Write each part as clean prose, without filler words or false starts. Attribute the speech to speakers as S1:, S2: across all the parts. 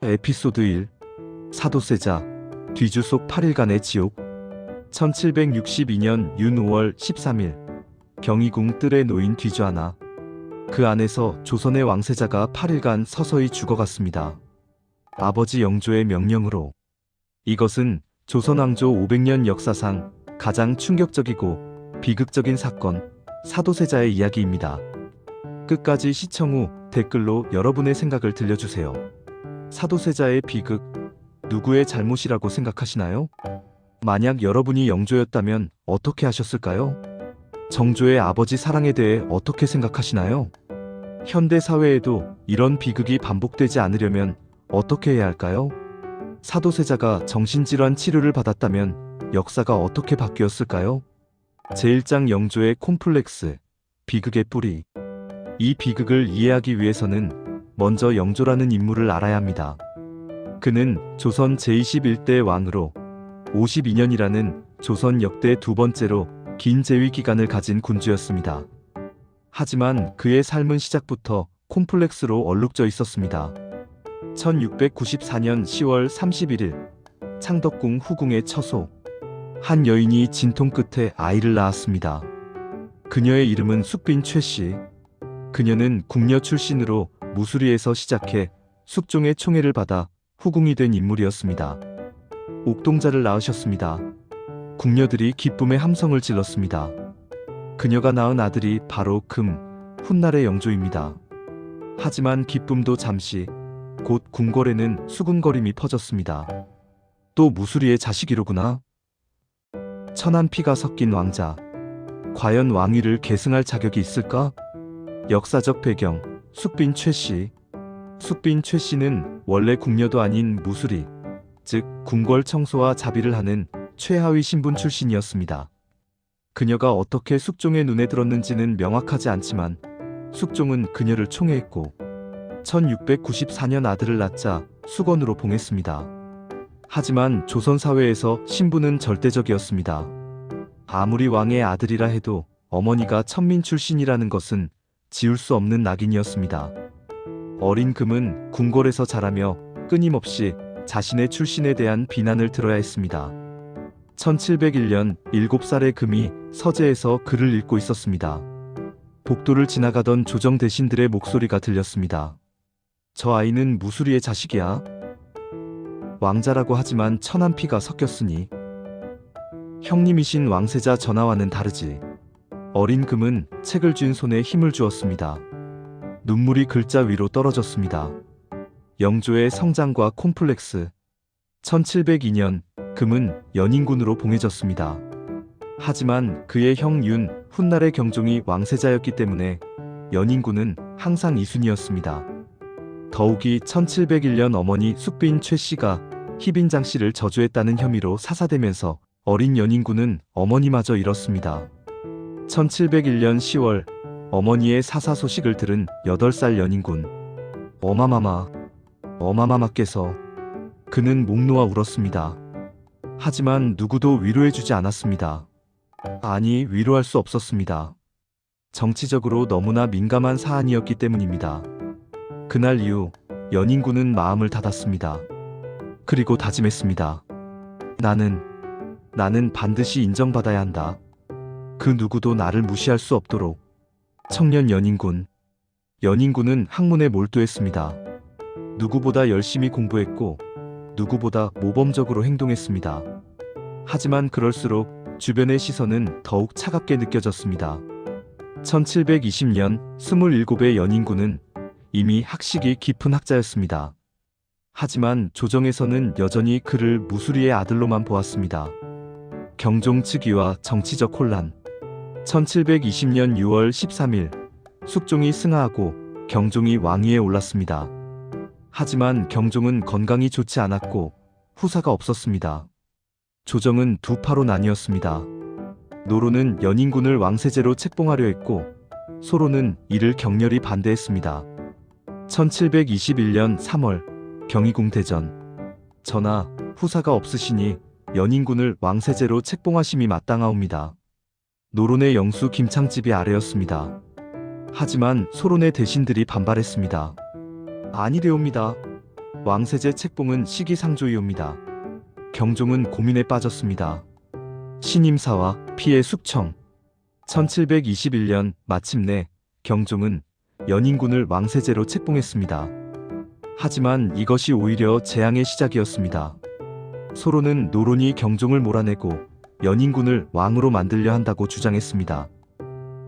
S1: 에피소드 1. 사도세자 뒤주 속 8일간의 지옥. 1762년 윤 5월 13일 경희궁 뜰에 놓인 뒤주 하나. 그 안에서 조선의 왕세자가 8일간 서서히 죽어갔습니다. 아버지 영조의 명령으로. 이것은 조선 왕조 500년 역사상 가장 충격적이고 비극적인 사건, 사도세자의 이야기입니다. 끝까지 시청 후 댓글로 여러분의 생각을 들려주세요. 사도세자의 비극, 누구의 잘못이라고 생각하시나요? 만약 여러분이 영조였다면 어떻게 하셨을까요? 정조의 아버지 사랑에 대해 어떻게 생각하시나요? 현대 사회에도 이런 비극이 반복되지 않으려면 어떻게 해야 할까요? 사도세자가 정신질환 치료를 받았다면 역사가 어떻게 바뀌었을까요? 제1장 영조의 콤플렉스, 비극의 뿌리. 이 비극을 이해하기 위해서는 먼저 영조라는 인물을 알아야 합니다. 그는 조선 제21대 왕으로 52년이라는 조선 역대 두 번째로 긴 재위 기간을 가진 군주였습니다. 하지만 그의 삶은 시작부터 콤플렉스로 얼룩져 있었습니다. 1694년 10월 31일 창덕궁 후궁의 처소. 한 여인이 진통 끝에 아이를 낳았습니다. 그녀의 이름은 숙빈 최씨. 그녀는 궁녀 출신으로 무수리에서 시작해 숙종의 총애를 받아 후궁이 된 인물이었습니다. 옥동자를 낳으셨습니다. 궁녀들이 기쁨의 함성을 질렀습니다. 그녀가 낳은 아들이 바로 훗날의 영조입니다. 하지만 기쁨도 잠시, 곧 궁궐에는 수군거림이 퍼졌습니다. 또 무수리의 자식이로구나. 천한 피가 섞인 왕자. 과연 왕위를 계승할 자격이 있을까? 역사적 배경, 숙빈 최씨. 숙빈 최씨는 원래 궁녀도 아닌 무수리, 즉 궁궐 청소와 자비를 하는 최하위 신분 출신이었습니다. 그녀가 어떻게 숙종의 눈에 들었는지는 명확하지 않지만 숙종은 그녀를 총애했고 1694년 아들을 낳자 수건으로 봉했습니다. 하지만 조선 사회에서 신분은 절대적이었습니다. 아무리 왕의 아들이라 해도 어머니가 천민 출신이라는 것은 지울 수 없는 낙인이었습니다. 어린 금은 궁궐에서 자라며 끊임없이 자신의 출신에 대한 비난을 들어야 했습니다. 1701년 7살의 금이 서재에서 글을 읽고 있었습니다. 복도를 지나가던 조정 대신들의 목소리가 들렸습니다. 저 아이는 무수리의 자식이야. 왕자라고 하지만 천한 피가 섞였으니. 형님이신 왕세자 전하와는 다르지. 어린 금은 책을 쥔 손에 힘을 주었습니다. 눈물이 글자 위로 떨어졌습니다. 영조의 성장과 콤플렉스. 1702년 금은 연인군으로 봉해졌습니다. 하지만 그의 형 훗날의 경종이 왕세자였기 때문에 연인군은 항상 이순이었습니다. 더욱이 1701년 어머니 숙빈 최씨가 희빈장 씨를 저주했다는 혐의로 사사되면서 어린 연인군은 어머니마저 잃었습니다. 1701년 10월 어머니의 사사 소식을 들은 8살 연인군. 어마마마께서. 그는 목 놓아 울었습니다. 하지만 누구도 위로해주지 않았습니다. 아니, 위로할 수 없었습니다. 정치적으로 너무나 민감한 사안이었기 때문입니다. 그날 이후 연인군은 마음을 닫았습니다. 그리고 다짐했습니다. 나는 반드시 인정받아야 한다. 그 누구도 나를 무시할 수 없도록. 청년 연인군은 학문에 몰두했습니다. 누구보다 열심히 공부했고 누구보다 모범적으로 행동했습니다. 하지만 그럴수록 주변의 시선은 더욱 차갑게 느껴졌습니다. 1720년 27의 연인군은 이미 학식이 깊은 학자였습니다. 하지만 조정에서는 여전히 그를 무수리의 아들로만 보았습니다. 경종 즉위와 정치적 혼란. 1720년 6월 13일 숙종이 승하하고 경종이 왕위에 올랐습니다. 하지만 경종은 건강이 좋지 않았고 후사가 없었습니다. 조정은 두 파로 나뉘었습니다. 노로는 연인군을 왕세제로 책봉하려 했고 소로는 이를 격렬히 반대했습니다. 1721년 3월 경희궁 대전. 전하, 후사가 없으시니 연인군을 왕세제로 책봉하심이 마땅하옵니다. 노론의 영수 김창집이 아래였습니다. 하지만 소론의 대신들이 반발했습니다. 아니되옵니다. 왕세제 책봉은 시기상조이옵니다. 경종은 고민에 빠졌습니다. 신임사와 피해 숙청. 1721년 마침내 경종은 연인군을 왕세제로 책봉했습니다. 하지만 이것이 오히려 재앙의 시작이었습니다. 소론은 노론이 경종을 몰아내고 연인군을 왕으로 만들려 한다고 주장했습니다.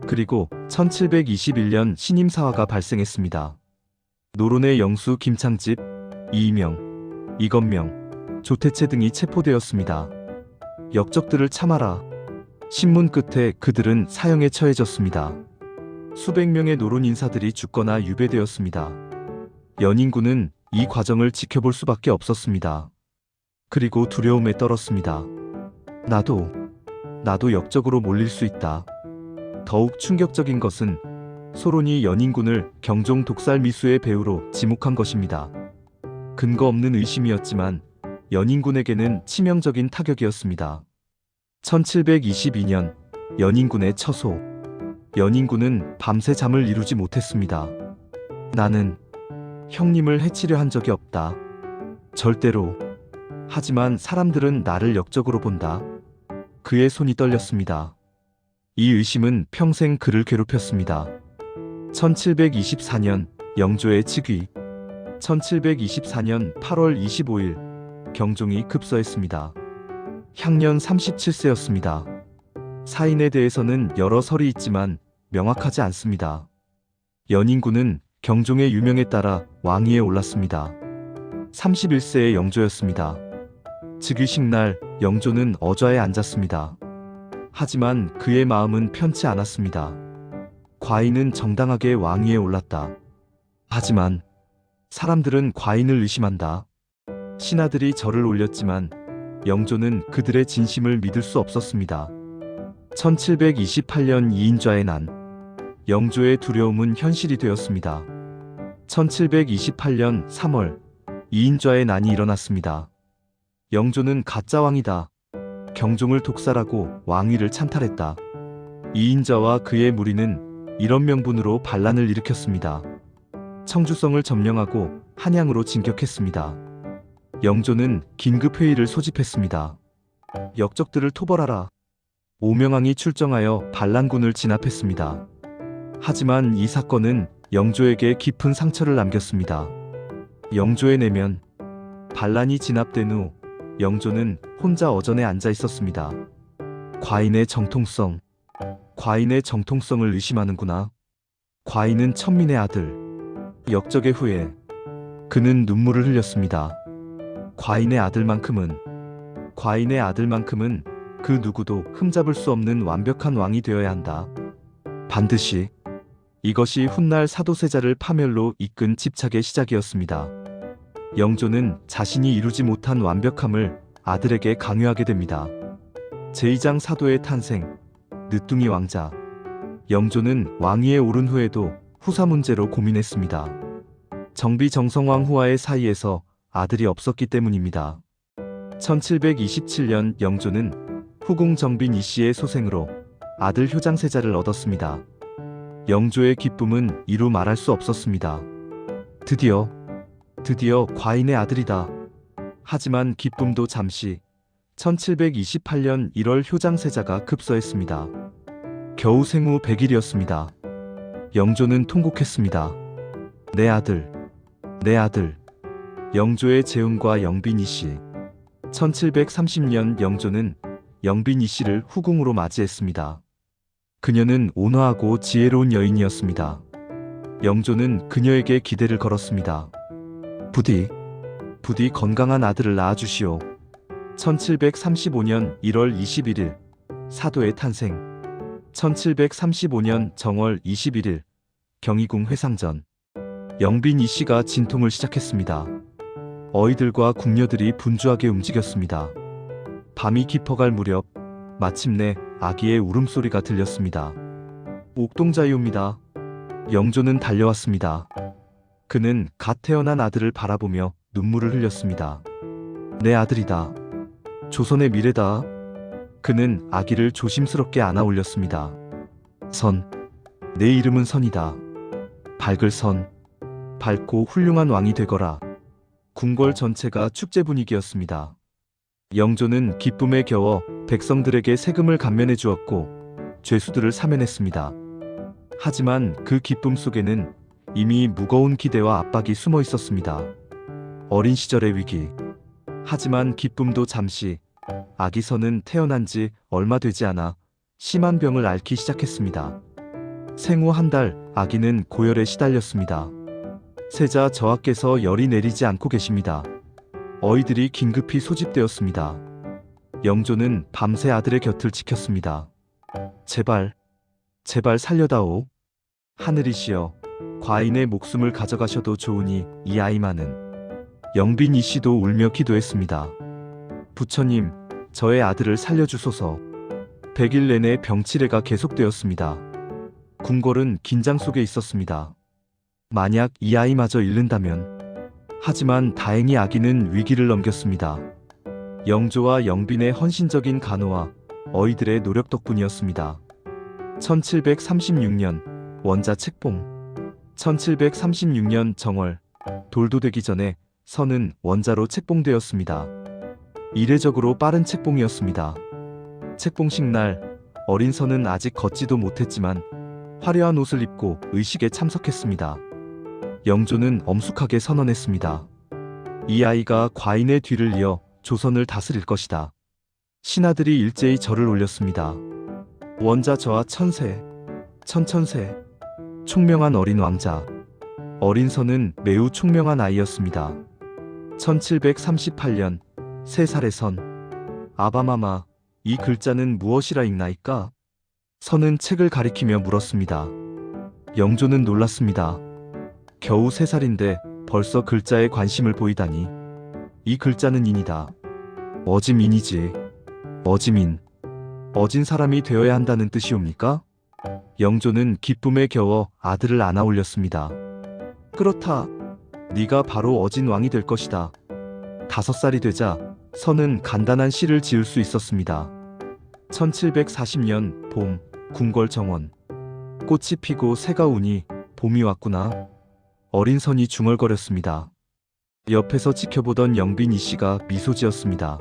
S1: 그리고 1721년 신임사화가 발생했습니다. 노론의 영수 김창집, 이이명, 이건명, 조태채 등이 체포되었습니다. 역적들을 참아라. 신문 끝에 그들은 사형에 처해졌습니다. 수백 명의 노론 인사들이 죽거나 유배되었습니다. 연인군은 이 과정을 지켜볼 수밖에 없었습니다. 그리고 두려움에 떨었습니다. 나도 역적으로 몰릴 수 있다. 더욱 충격적인 것은 소론이 연인군을 경종 독살 미수의 배우로 지목한 것입니다. 근거 없는 의심이었지만 연인군에게는 치명적인 타격이었습니다. 1722년 연인군의 처소. 연인군은 밤새 잠을 이루지 못했습니다. 나는 형님을 해치려 한 적이 없다. 절대로. 하지만 사람들은 나를 역적으로 본다. 그의 손이 떨렸습니다. 이 의심은 평생 그를 괴롭혔습니다. 1724년 영조의 즉위. 1724년 8월 25일 경종이 급서했습니다. 향년 37세였습니다. 사인에 대해서는 여러 설이 있지만 명확하지 않습니다. 연인군은 경종의 유명에 따라 왕위에 올랐습니다. 31세의 영조였습니다. 즉위식 날 영조는 어좌에 앉았습니다. 하지만 그의 마음은 편치 않았습니다. 과인은 정당하게 왕위에 올랐다. 하지만 사람들은 과인을 의심한다. 신하들이 절을 올렸지만 영조는 그들의 진심을 믿을 수 없었습니다. 1728년 이인좌의 난. 영조의 두려움은 현실이 되었습니다. 1728년 3월 이인좌의 난이 일어났습니다. 영조는 가짜 왕이다. 경종을 독살하고 왕위를 찬탈했다. 이인좌와 그의 무리는 이런 명분으로 반란을 일으켰습니다. 청주성을 점령하고 한양으로 진격했습니다. 영조는 긴급회의를 소집했습니다. 역적들을 토벌하라. 오명왕이 출정하여 반란군을 진압했습니다. 하지만 이 사건은 영조에게 깊은 상처를 남겼습니다. 영조의 내면. 반란이 진압된 후 영조는 혼자 어전에 앉아 있었습니다. 과인의 정통성을 의심하는구나. 과인은 천민의 아들. 역적의 후에 그는 눈물을 흘렸습니다. 과인의 아들만큼은 그 누구도 흠잡을 수 없는 완벽한 왕이 되어야 한다. 반드시. 이것이 훗날 사도세자를 파멸로 이끈 집착의 시작이었습니다. 영조는 자신이 이루지 못한 완벽함을 아들에게 강요하게 됩니다. 제2장 사도의 탄생. 늦둥이 왕자. 영조는 왕위에 오른 후에도 후사 문제로 고민했습니다. 정비 정성왕 후와의 사이에서 아들이 없었기 때문입니다. 1727년 영조는 후궁 정빈 이씨의 소생으로 아들 효장세자를 얻었습니다. 영조의 기쁨은 이루 말할 수 없었습니다. 드디어 과인의 아들이다. 하지만 기쁨도 잠시. 1728년 1월 효장세자가 급서했습니다. 겨우 생후 100일이었습니다. 영조는 통곡했습니다. 내 아들. 영조의 재혼과 영빈 이씨. 1730년 영조는 영빈 이씨를 후궁으로 맞이했습니다. 그녀는 온화하고 지혜로운 여인이었습니다. 영조는 그녀에게 기대를 걸었습니다. 부디 건강한 아들을 낳아주시오. 1735년 1월 21일 사도의 탄생. 1735년 정월 21일 경희궁 회상전. 영빈 이씨가 진통을 시작했습니다. 어이들과 궁녀들이 분주하게 움직였습니다. 밤이 깊어갈 무렵 마침내 아기의 울음소리가 들렸습니다. 옥동자이옵니다. 영조는 달려왔습니다. 그는 갓 태어난 아들을 바라보며 눈물을 흘렸습니다. 내 아들이다. 조선의 미래다. 그는 아기를 조심스럽게 안아 올렸습니다. 내 이름은 선이다. 밝을 선. 밝고 훌륭한 왕이 되거라. 궁궐 전체가 축제 분위기였습니다. 영조는 기쁨에 겨워 백성들에게 세금을 감면해 주었고 죄수들을 사면했습니다. 하지만 그 기쁨 속에는 이미 무거운 기대와 압박이 숨어 있었습니다. 어린 시절의 위기. 하지만 기쁨도 잠시. 아기 선은 태어난 지 얼마 되지 않아 심한 병을 앓기 시작했습니다. 생후 한 달 아기는 고열에 시달렸습니다. 세자 저하께서 열이 내리지 않고 계십니다. 어이들이 긴급히 소집되었습니다. 영조는 밤새 아들의 곁을 지켰습니다. 제발, 제발 살려다오. 하늘이시여, 과인의 목숨을 가져가셔도 좋으니 이 아이만은. 영빈 이 씨도 울며 기도했습니다. 부처님, 저의 아들을 살려주소서. 100일 내내 병치레가 계속되었습니다. 궁궐은 긴장 속에 있었습니다. 만약 이 아이마저 잃는다면. 하지만 다행히 아기는 위기를 넘겼습니다. 영조와 영빈의 헌신적인 간호와 어이들의 노력 덕분이었습니다. 1736년 원자 책봉. 1736년 정월, 돌도 되기 전에 선은 원자로 책봉되었습니다. 이례적으로 빠른 책봉이었습니다. 책봉식 날, 어린 선은 아직 걷지도 못했지만 화려한 옷을 입고 의식에 참석했습니다. 영조는 엄숙하게 선언했습니다. 이 아이가 과인의 뒤를 이어 조선을 다스릴 것이다. 신하들이 일제히 절을 올렸습니다. 원자 저하 천세, 천천세. 총명한 어린 왕자. 어린 선은 매우 총명한 아이였습니다. 1738년 3살의 선. 아바마마, 이 글자는 무엇이라 읽나이까? 선은 책을 가리키며 물었습니다. 영조는 놀랐습니다. 겨우 3살인데 벌써 글자에 관심을 보이다니. 이 글자는 인이다. 어짐인이지. 어짐인. 어진 사람이 되어야 한다는 뜻이옵니까? 영조는 기쁨에 겨워 아들을 안아 올렸습니다. 그렇다. 네가 바로 어진 왕이 될 것이다. 5살이 되자 선은 간단한 시를 지을 수 있었습니다. 1740년 봄, 궁궐 정원. 꽃이 피고 새가 우니 봄이 왔구나. 어린 선이 중얼거렸습니다. 옆에서 지켜보던 영빈 이 씨가 미소 지었습니다.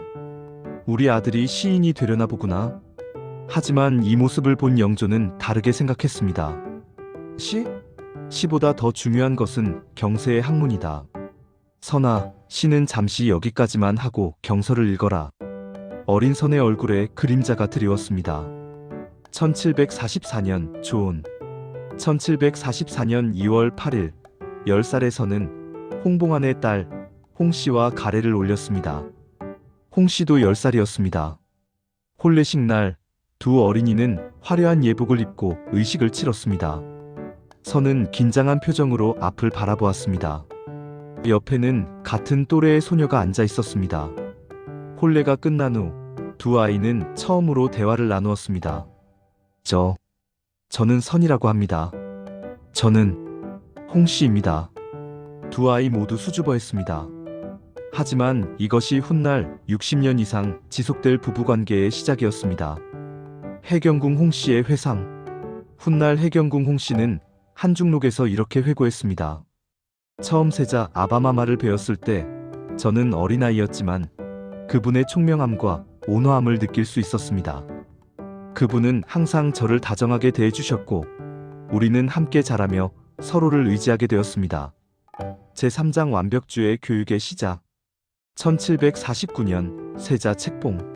S1: 우리 아들이 시인이 되려나 보구나. 하지만 이 모습을 본 영조는 다르게 생각했습니다. 시? 시보다 더 중요한 것은 경세의 학문이다. 선아, 시는 잠시 여기까지만 하고 경서를 읽어라. 어린 선의 얼굴에 그림자가 드리웠습니다. 1744년 조온. 1744년 2월 8일 10살의 선은 홍봉안의 딸 홍씨와 가래를 올렸습니다. 홍씨도 10살이었습니다. 혼례식 날 두 어린이는 화려한 예복을 입고 의식을 치렀습니다. 선은 긴장한 표정으로 앞을 바라보았습니다. 옆에는 같은 또래의 소녀가 앉아 있었습니다. 혼례가 끝난 후 두 아이는 처음으로 대화를 나누었습니다. 저는 선이라고 합니다. 저는 홍씨입니다. 두 아이 모두 수줍어했습니다. 하지만 이것이 훗날 60년 이상 지속될 부부관계의 시작이었습니다. 해경궁 홍씨의 회상. 훗날 해경궁 홍씨는 한중록에서 이렇게 회고했습니다. 처음 세자 아바마마를 배웠을 때 저는 어린아이였지만 그분의 총명함과 온화함을 느낄 수 있었습니다. 그분은 항상 저를 다정하게 대해주셨고 우리는 함께 자라며 서로를 의지하게 되었습니다. 제3장 완벽주의 교육의 시작. 1749년 세자 책봉.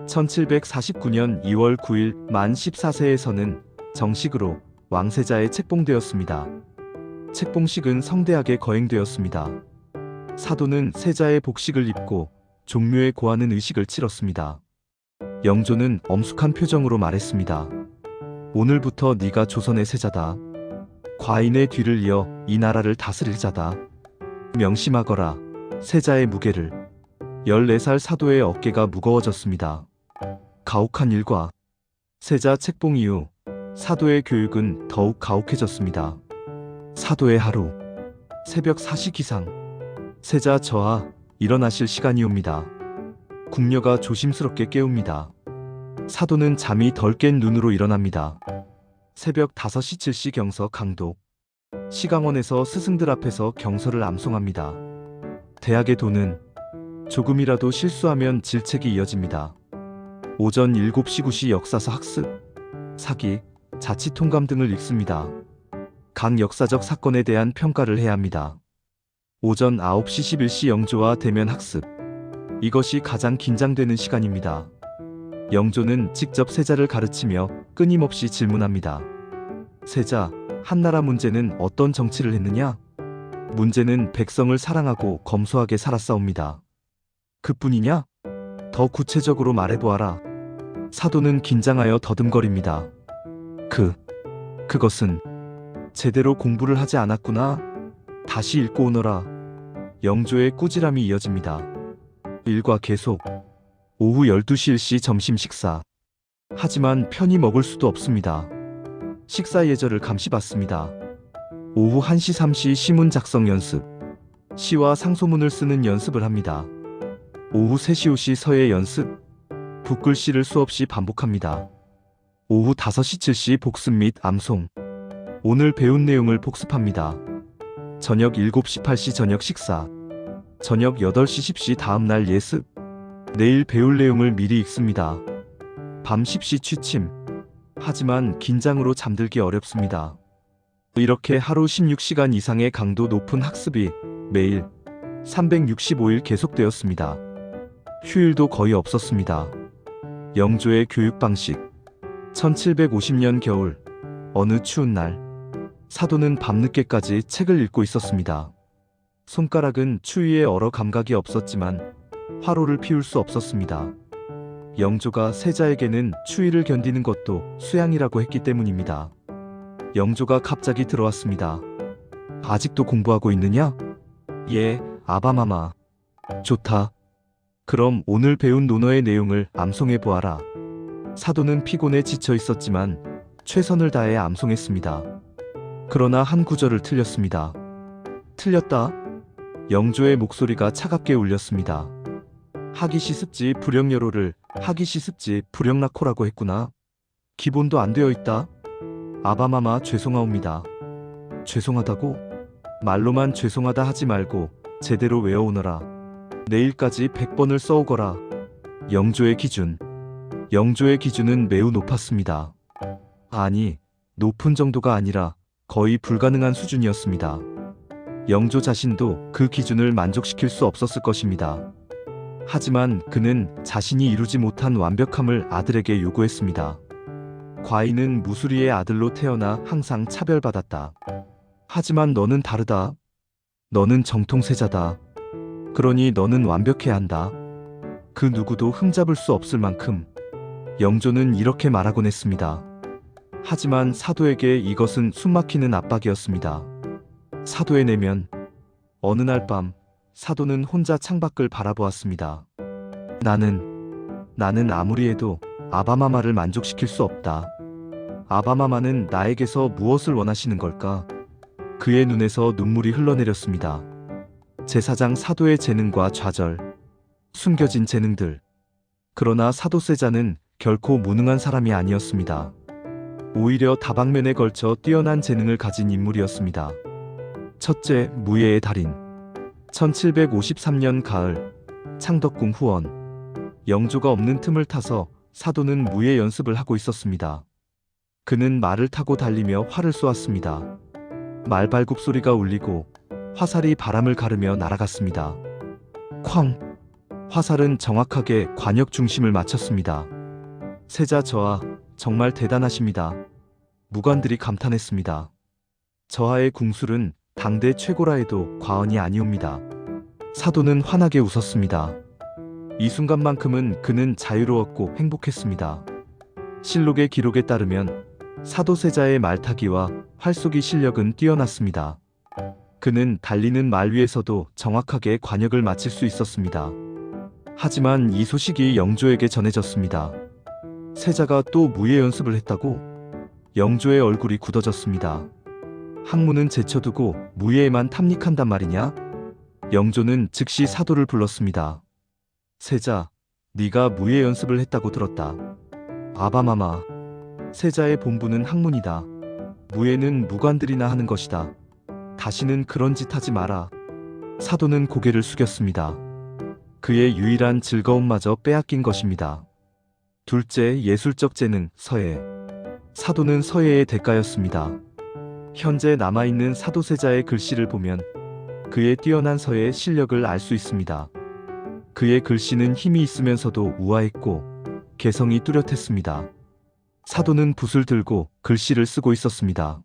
S1: 1749년 2월 9일 만 14세에서는 정식으로 왕세자에 책봉되었습니다. 책봉식은 성대하게 거행되었습니다. 사도는 세자의 복식을 입고 종묘에 고하는 의식을 치렀습니다. 영조는 엄숙한 표정으로 말했습니다. 오늘부터 네가 조선의 세자다. 과인의 뒤를 이어 이 나라를 다스릴 자다. 명심하거라. 세자의 무게를. 14살 사도의 어깨가 무거워졌습니다. 가혹한 일과. 세자 책봉 이후 사도의 교육은 더욱 가혹해졌습니다. 사도의 하루. 새벽 4시 기상. 세자 저하, 일어나실 시간이옵니다. 궁녀가 조심스럽게 깨웁니다. 사도는 잠이 덜 깬 눈으로 일어납니다. 새벽 5시 7시 경서 강독. 시강원에서 스승들 앞에서 경서를 암송합니다. 대학의 도는 조금이라도 실수하면 질책이 이어집니다. 오전 7시 9시 역사서 학습, 사기, 자치통감 등을 읽습니다. 각 역사적 사건에 대한 평가를 해야 합니다. 오전 9시 11시 영조와 대면 학습. 이것이 가장 긴장되는 시간입니다. 영조는 직접 세자를 가르치며 끊임없이 질문합니다. 세자, 한나라 문제는 어떤 정치를 했느냐? 문제는 백성을 사랑하고 검소하게 살았사옵니다. 그뿐이냐? 더 구체적으로 말해보아라. 사도는 긴장하여 더듬거립니다. 그것은 제대로 공부를 하지 않았구나. 다시 읽고 오너라. 영조의 꾸지람이 이어집니다. 일과 계속. 오후 12시 일시 점심 식사. 하지만 편히 먹을 수도 없습니다. 식사 예절을 감시받습니다. 오후 1시 3시 시문 작성 연습. 시와 상소문을 쓰는 연습을 합니다. 오후 3시 5시 서예 연습. 붓글씨를 수없이 반복합니다. 오후 5시 7시 복습 및 암송. 오늘 배운 내용을 복습합니다. 저녁 7시 8시 저녁 식사. 저녁 8시 10시 다음날 예습. 내일 배울 내용을 미리 읽습니다. 밤 10시 취침. 하지만 긴장으로 잠들기 어렵습니다. 이렇게 하루 16시간 이상의 강도 높은 학습이 매일 365일 계속되었습니다. 휴일도 거의 없었습니다. 영조의 교육 방식. 1750년 겨울, 어느 추운 날, 사도는 밤늦게까지 책을 읽고 있었습니다. 손가락은 추위에 얼어 감각이 없었지만 화로를 피울 수 없었습니다. 영조가 세자에게는 추위를 견디는 것도 수양이라고 했기 때문입니다. 영조가 갑자기 들어왔습니다. 아직도 공부하고 있느냐? 예, 아바마마. 좋다. 그럼 오늘 배운 논어의 내용을 암송해 보아라. 사도는 피곤에 지쳐 있었지만 최선을 다해 암송했습니다. 그러나 한 구절을 틀렸습니다. 틀렸다. 영조의 목소리가 차갑게 울렸습니다. 하기시습지 불영여로를 하기시습지 불영락호라고 했구나. 기본도 안 되어 있다. 아바마마 죄송하옵니다. 죄송하다고? 말로만 죄송하다 하지 말고 제대로 외워오너라. 내일까지 100번을 써오거라. 영조의 기준. 영조의 기준은 매우 높았습니다. 아니, 높은 정도가 아니라 거의 불가능한 수준이었습니다. 영조 자신도 그 기준을 만족시킬 수 없었을 것입니다. 하지만 그는 자신이 이루지 못한 완벽함을 아들에게 요구했습니다. 과인은 무수리의 아들로 태어나 항상 차별받았다. 하지만 너는 다르다. 너는 정통세자다. 그러니 너는 완벽해야 한다. 그 누구도 흠잡을 수 없을 만큼. 영조는 이렇게 말하곤 했습니다. 하지만 사도에게 이것은 숨막히는 압박이었습니다. 사도의 내면. 어느 날 밤 사도는 혼자 창밖을 바라보았습니다. 나는 아무리 해도 아바마마를 만족시킬 수 없다. 아바마마는 나에게서 무엇을 원하시는 걸까? 그의 눈에서 눈물이 흘러내렸습니다. 제사장 사도의 재능과 좌절, 숨겨진 재능들. 그러나 사도세자는 결코 무능한 사람이 아니었습니다. 오히려 다방면에 걸쳐 뛰어난 재능을 가진 인물이었습니다. 첫째, 무예의 달인. 1753년 가을, 창덕궁 후원. 영조가 없는 틈을 타서 사도는 무예 연습을 하고 있었습니다. 그는 말을 타고 달리며 활을 쏘았습니다. 말발굽 소리가 울리고 화살이 바람을 가르며 날아갔습니다. 쾅! 화살은 정확하게 관역 중심을 맞췄습니다. 세자 저하, 정말 대단하십니다. 무관들이 감탄했습니다. 저하의 궁술은 당대 최고라 해도 과언이 아니옵니다. 사도는 환하게 웃었습니다. 이 순간만큼은 그는 자유로웠고 행복했습니다. 실록의 기록에 따르면 사도세자의 말타기와 활쏘기 실력은 뛰어났습니다. 그는 달리는 말 위에서도 정확하게 관역을 맞힐 수 있었습니다. 하지만 이 소식이 영조에게 전해졌습니다. 세자가 또 무예 연습을 했다고? 영조의 얼굴이 굳어졌습니다. 학문은 제쳐두고 무예에만 탐닉한단 말이냐? 영조는 즉시 사도를 불렀습니다. 세자, 네가 무예 연습을 했다고 들었다. 아바마마, 세자의 본분은 학문이다. 무예는 무관들이나 하는 것이다. 다시는 그런 짓 하지 마라. 사도는 고개를 숙였습니다. 그의 유일한 즐거움마저 빼앗긴 것입니다. 둘째, 예술적 재능, 서예. 사도는 서예의 대가였습니다. 현재 남아있는 사도세자의 글씨를 보면 그의 뛰어난 서예 실력을 알 수 있습니다. 그의 글씨는 힘이 있으면서도 우아했고 개성이 뚜렷했습니다. 사도는 붓을 들고 글씨를 쓰고 있었습니다.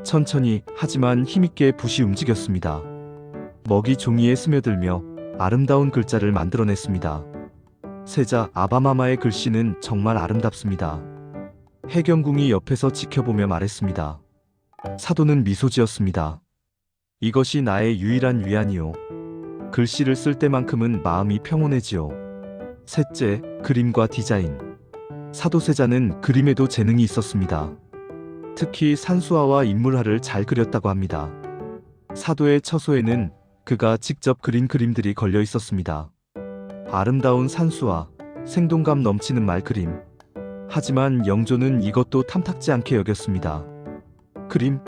S1: 천천히 하지만 힘있게 붓이 움직였습니다. 먹이 종이에 스며들며 아름다운 글자를 만들어냈습니다. 세자 아바마마의 글씨는 정말 아름답습니다. 해경궁이 옆에서 지켜보며 말했습니다. 사도는 미소 지었습니다. 이것이 나의 유일한 위안이요. 글씨를 쓸 때만큼은 마음이 평온해지요. 셋째, 그림과 디자인. 사도세자는 그림에도 재능이 있었습니다. 특히 산수화와 인물화를 잘 그렸다고 합니다. 사도의 처소에는 그가 직접 그린 그림들이 걸려 있었습니다. 아름다운 산수화, 생동감 넘치는 말그림. 하지만 영조는 이것도 탐탁지 않게 여겼습니다. 그림?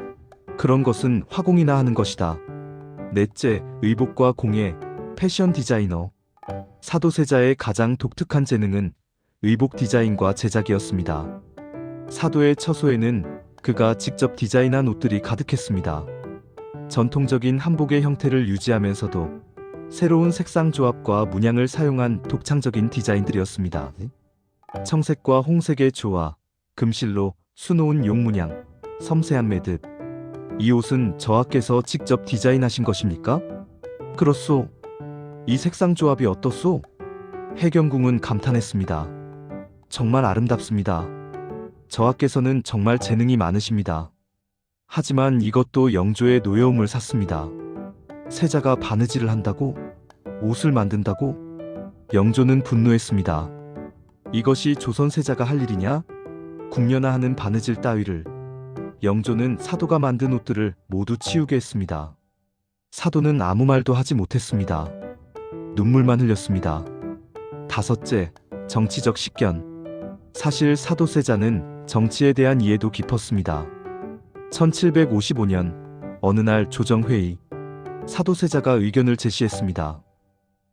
S1: 그런 것은 화공이나 하는 것이다. 넷째, 의복과 공예, 패션 디자이너. 사도세자의 가장 독특한 재능은 의복 디자인과 제작이었습니다. 사도의 처소에는 그가 직접 디자인한 옷들이 가득했습니다. 전통적인 한복의 형태를 유지하면서도 새로운 색상 조합과 문양을 사용한 독창적인 디자인들이었습니다. 청색과 홍색의 조화, 금실로 수놓은 용문양, 섬세한 매듭. 이 옷은 저하께서 직접 디자인하신 것입니까? 그렇소. 이 색상 조합이 어떻소? 해경궁은 감탄했습니다. 정말 아름답습니다. 저하께서는 정말 재능이 많으십니다. 하지만 이것도 영조의 노여움을 샀습니다. 세자가 바느질을 한다고? 옷을 만든다고? 영조는 분노했습니다. 이것이 조선 세자가 할 일이냐? 궁녀나 하는 바느질 따위를. 영조는 사도가 만든 옷들을 모두 치우게 했습니다. 사도는 아무 말도 하지 못했습니다. 눈물만 흘렸습니다. 다섯째, 정치적 식견. 사실 사도세자는 정치에 대한 이해도 깊었습니다. 1755년 어느 날 조정회의, 사도세자가 의견을 제시했습니다.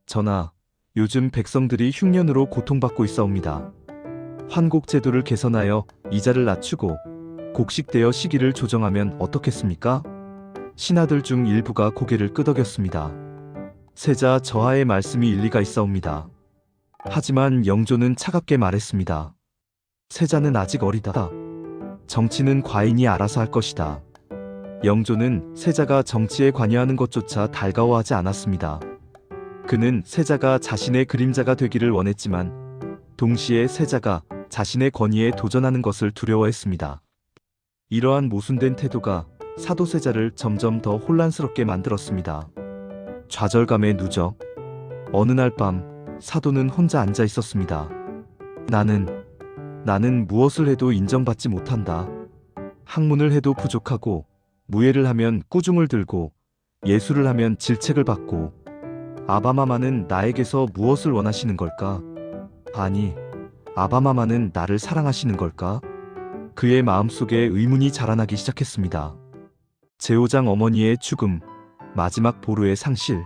S1: 전하, 요즘 백성들이 흉년으로 고통받고 있사옵니다. 환곡제도를 개선하여 이자를 낮추고 곡식대여 시기를 조정하면 어떻겠습니까? 신하들 중 일부가 고개를 끄덕였습니다. 세자 저하의 말씀이 일리가 있사옵니다. 하지만 영조는 차갑게 말했습니다. 세자는 아직 어리다. 정치는 과인이 알아서 할 것이다. 영조는 세자가 정치에 관여하는 것조차 달가워하지 않았습니다. 그는 세자가 자신의 그림자가 되기를 원했지만 동시에 세자가 자신의 권위에 도전하는 것을 두려워했습니다. 이러한 모순된 태도가 사도세자를 점점 더 혼란스럽게 만들었습니다. 좌절감의 누적. 어느 날 밤 사도는 혼자 앉아 있었습니다. 나는 무엇을 해도 인정받지 못한다. 학문을 해도 부족하고 무예를 하면 꾸중을 들고 예술을 하면 질책을 받고 아바마마는 나에게서 무엇을 원하시는 걸까? 아니, 아바마마는 나를 사랑하시는 걸까? 그의 마음속에 의문이 자라나기 시작했습니다. 제오장 어머니의 죽음, 마지막 보루의 상실.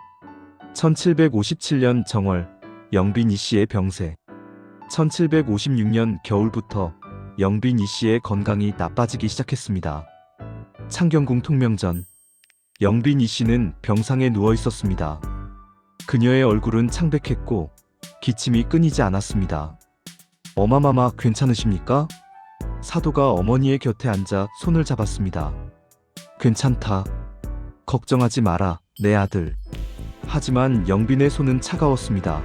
S1: 1757년 정월, 영빈 이씨의 병세. 1756년 겨울부터 영빈 이씨의 건강이 나빠지기 시작했습니다. 창경궁 통명전, 영빈 이씨는 병상에 누워 있었습니다. 그녀의 얼굴은 창백했고 기침이 끊이지 않았습니다. 어마마마 괜찮으십니까? 사도가 어머니의 곁에 앉아 손을 잡았습니다. 괜찮다. 걱정하지 마라, 내 아들. 하지만 영빈의 손은 차가웠습니다.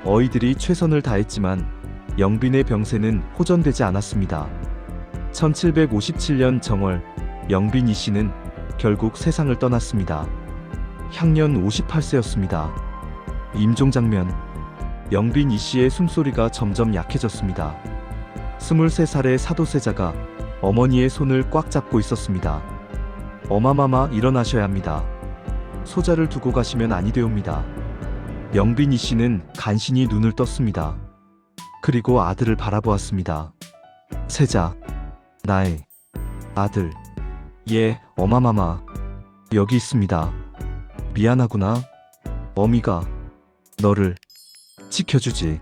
S1: 어이들이 최선을 다했지만 영빈의 병세는 호전되지 않았습니다. 1757년 정월, 영빈 이씨는 결국 세상을 떠났습니다. 향년 58세였습니다. 임종장면. 영빈 이씨의 숨소리가 점점 약해졌습니다. 23살의 사도세자가 어머니의 손을 꽉 잡고 있었습니다. 어마마마 일어나셔야 합니다. 소자를 두고 가시면 아니 되옵니다. 영빈 이씨는 간신히 눈을 떴습니다. 그리고 아들을 바라보았습니다. 세자, 나의 아들. 예, 어마마마. 여기 있습니다. 미안하구나. 어미가 너를 지켜주지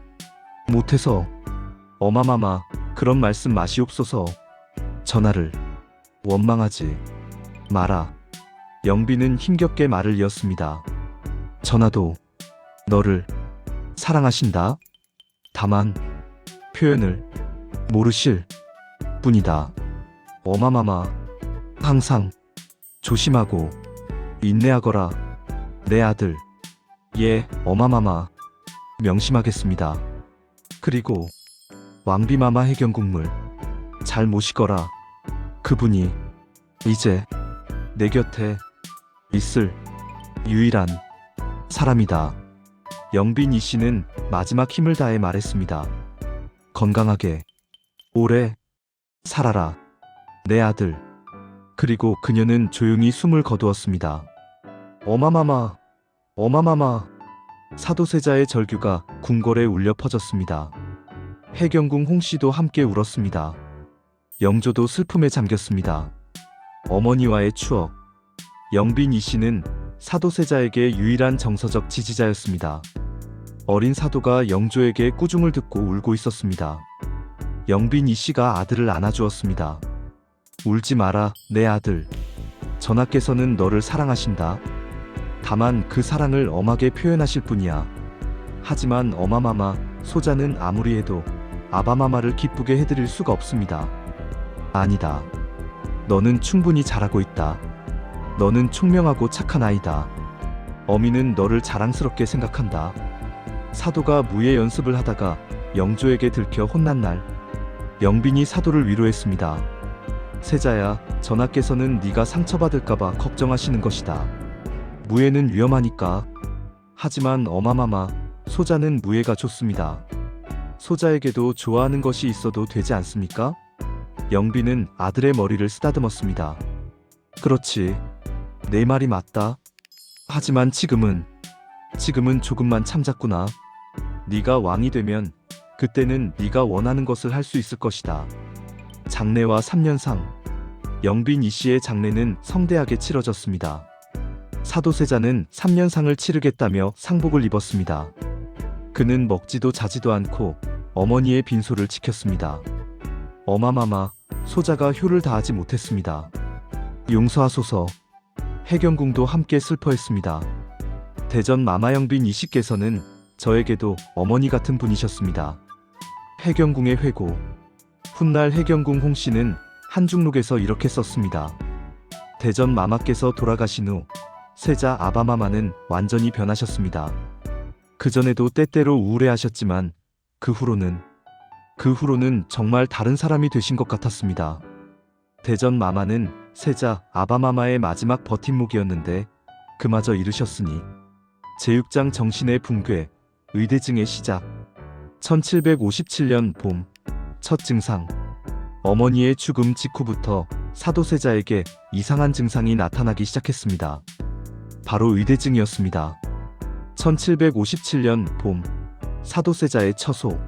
S1: 못해서. 어마마마, 그런 말씀 마시옵소서. 전하를 원망하지 마라. 영빈은 힘겹게 말을 이었습니다. 전하도 너를 사랑하신다. 다만 표현을 모르실 뿐이다. 어마마마, 항상 조심하고 인내하거라. 내 아들. 예, 어마마마, 명심하겠습니다. 그리고 왕비마마 해경국물 잘 모시거라. 그분이 이제 내 곁에 있을 유일한 사람이다. 영빈 이씨는 마지막 힘을 다해 말했습니다. 건강하게 오래 살아라, 내 아들. 그리고 그녀는 조용히 숨을 거두었습니다. 어마마마, 어마마마. 사도세자의 절규가 궁궐에 울려 퍼졌습니다. 해경궁 홍씨도 함께 울었습니다. 영조도 슬픔에 잠겼습니다. 어머니와의 추억. 영빈 이씨는 사도세자에게 유일한 정서적 지지자였습니다. 어린 사도가 영조에게 꾸중을 듣고 울고 있었습니다. 영빈 이씨가 아들을 안아주었습니다. 울지 마라, 내 아들. 전하께서는 너를 사랑하신다. 다만 그 사랑을 엄하게 표현하실 뿐이야. 하지만 어마마마, 소자는 아무리 해도 아바마마를 기쁘게 해드릴 수가 없습니다. 아니다. 너는 충분히 잘하고 있다. 너는 총명하고 착한 아이다. 어미는 너를 자랑스럽게 생각한다. 사도가 무예 연습을 하다가 영조에게 들켜 혼난 날, 영빈이 사도를 위로했습니다. 세자야, 전하께서는 네가 상처받을까봐 걱정하시는 것이다. 무예는 위험하니까. 하지만 어마마마, 소자는 무예가 좋습니다. 소자에게도 좋아하는 것이 있어도 되지 않습니까? 영빈은 아들의 머리를 쓰다듬었습니다. 그렇지. 내 말이 맞다. 하지만 지금은 조금만 참자꾸나. 네가 왕이 되면 그때는 네가 원하는 것을 할 수 있을 것이다. 장례와 3년상. 영빈 이씨의 장례는 성대하게 치러졌습니다. 사도세자는 3년상을 치르겠다며 상복을 입었습니다. 그는 먹지도 자지도 않고 어머니의 빈소를 지켰습니다. 어마마마, 소자가 효를 다하지 못했습니다. 용서하소서. 해경궁도 함께 슬퍼했습니다. 대전 마마영빈 이씨께서는 저에게도 어머니 같은 분이셨습니다. 해경궁의 회고. 훗날 해경궁 홍씨는 한중록에서 이렇게 썼습니다. 대전 마마께서 돌아가신 후 세자 아바마마는 완전히 변하셨습니다. 그전에도 때때로 우울해하셨지만 그 후로는 정말 다른 사람이 되신 것 같았습니다. 대전 마마는 세자 아바마마의 마지막 버팀목이었는데 그마저 이르셨으니 제6장 정신의 붕괴, 의대증의 시작. 1757년 봄, 첫 증상. 어머니의 죽음 직후부터 사도세자에게 이상한 증상이 나타나기 시작했습니다. 바로 의대증이었습니다. 1757년 봄, 사도세자의 처소.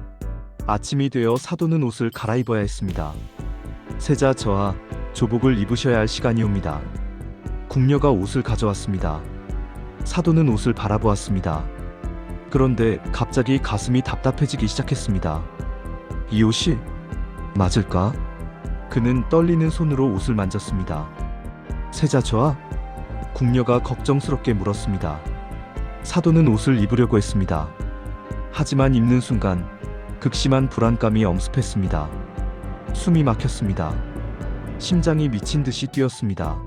S1: 아침이 되어 사도는 옷을 갈아입어야 했습니다. 세자 저하, 조복을 입으셔야 할 시간이 옵니다. 궁녀가 옷을 가져왔습니다. 사도는 옷을 바라보았습니다. 그런데 갑자기 가슴이 답답해지기 시작했습니다. 이 옷이 맞을까? 그는 떨리는 손으로 옷을 만졌습니다. 세자 저하? 궁녀가 걱정스럽게 물었습니다. 사도는 옷을 입으려고 했습니다. 하지만 입는 순간 극심한 불안감이 엄습했습니다. 숨이 막혔습니다. 심장이 미친 듯이 뛰었습니다.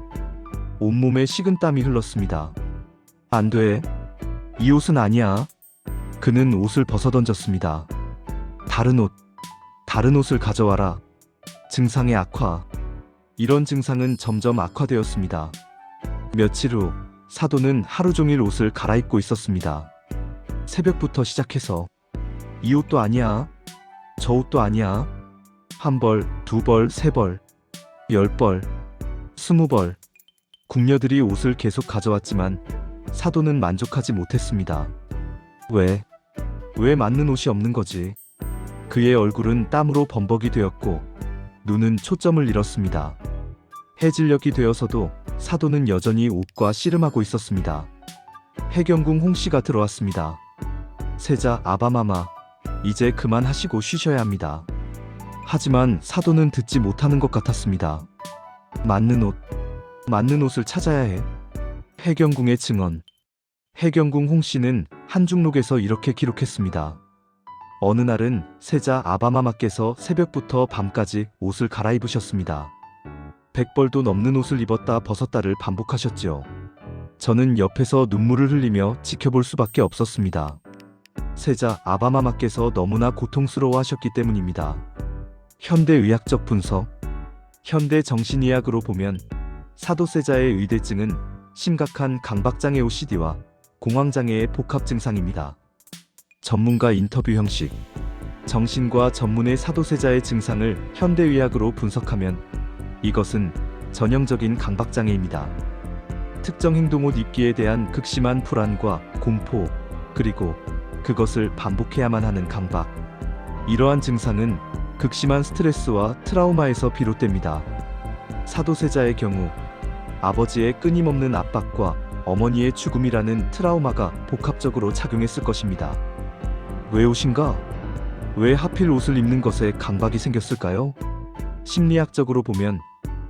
S1: 온몸에 식은땀이 흘렀습니다. 안 돼. 이 옷은 아니야. 그는 옷을 벗어던졌습니다. 다른 옷을 가져와라. 증상의 악화. 이런 증상은 점점 악화되었습니다. 며칠 후 사도는 하루 종일 옷을 갈아입고 있었습니다. 새벽부터 시작해서 이 옷도 아니야. 저 옷도 아니야. 한 벌, 두 벌, 세 벌, 10벌, 20벌. 궁녀들이 옷을 계속 가져왔지만 사도는 만족하지 못했습니다. 왜 맞는 옷이 없는 거지? 그의 얼굴은 땀으로 범벅이 되었고 눈은 초점을 잃었습니다. 해질녘이 되어서도 사도는 여전히 옷과 씨름하고 있었습니다. 해경궁 홍씨가 들어왔습니다. 세자 아바마마, 이제 그만하시고 쉬셔야 합니다. 하지만 사도는 듣지 못하는 것 같았습니다. 맞는 옷을 찾아야 해. 해경궁의 증언. 해경궁 홍씨는 한중록에서 이렇게 기록했습니다. 어느 날은 세자 아바마마께서 새벽부터 밤까지 옷을 갈아입으셨습니다. 100벌도 넘는 옷을 입었다 벗었다를 반복하셨지요. 저는 옆에서 눈물을 흘리며 지켜볼 수밖에 없었습니다. 세자 아바마마께서 너무나 고통스러워하셨기 때문입니다. 현대의학적 분석. 현대 정신의학으로 보면 사도세자의 의대증은 심각한 강박장애 OCD와 공황장애의 복합 증상입니다. 전문가 인터뷰 형식. 정신과 전문의 사도세자의 증상을 현대의학으로 분석하면 이것은 전형적인 강박장애입니다. 특정 행동옷 입기에 대한 극심한 불안과 공포, 그리고 그것을 반복해야만 하는 강박. 이러한 증상은 극심한 스트레스와 트라우마에서 비롯됩니다. 사도세자의 경우 아버지의 끊임없는 압박과 어머니의 죽음이라는 트라우마가 복합적으로 작용했을 것입니다. 왜 옷인가? 왜 하필 옷을 입는 것에 강박이 생겼을까요? 심리학적으로 보면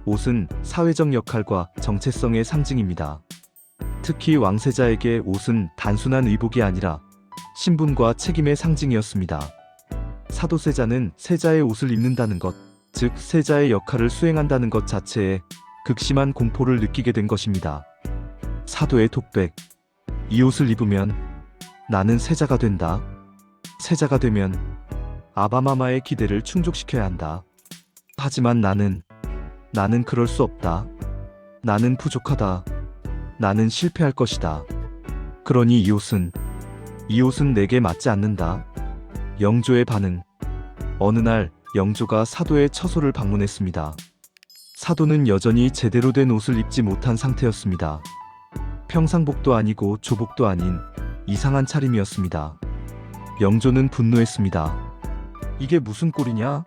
S1: 옷은 사회적 역할과 정체성의 상징입니다. 특히 왕세자에게 옷은 단순한 의복이 아니라 신분과 책임의 상징이었습니다. 사도세자는 세자의 옷을 입는다는 것, 즉 세자의 역할을 수행한다는 것 자체에 극심한 공포를 느끼게 된 것입니다. 사도의 톡백. 이 옷을 입으면 나는 세자가 된다. 세자가 되면 아바마마의 기대를 충족시켜야 한다. 하지만 나는 그럴 수 없다. 나는 부족하다. 나는 실패할 것이다. 그러니 이 옷은 내게 맞지 않는다. 영조의 반응. 어느 날 영조가 사도의 처소를 방문했습니다. 사도는 여전히 제대로 된 옷을 입지 못한 상태였습니다. 평상복도 아니고 조복도 아닌 이상한 차림이었습니다. 영조는 분노했습니다. 이게 무슨 꼴이냐?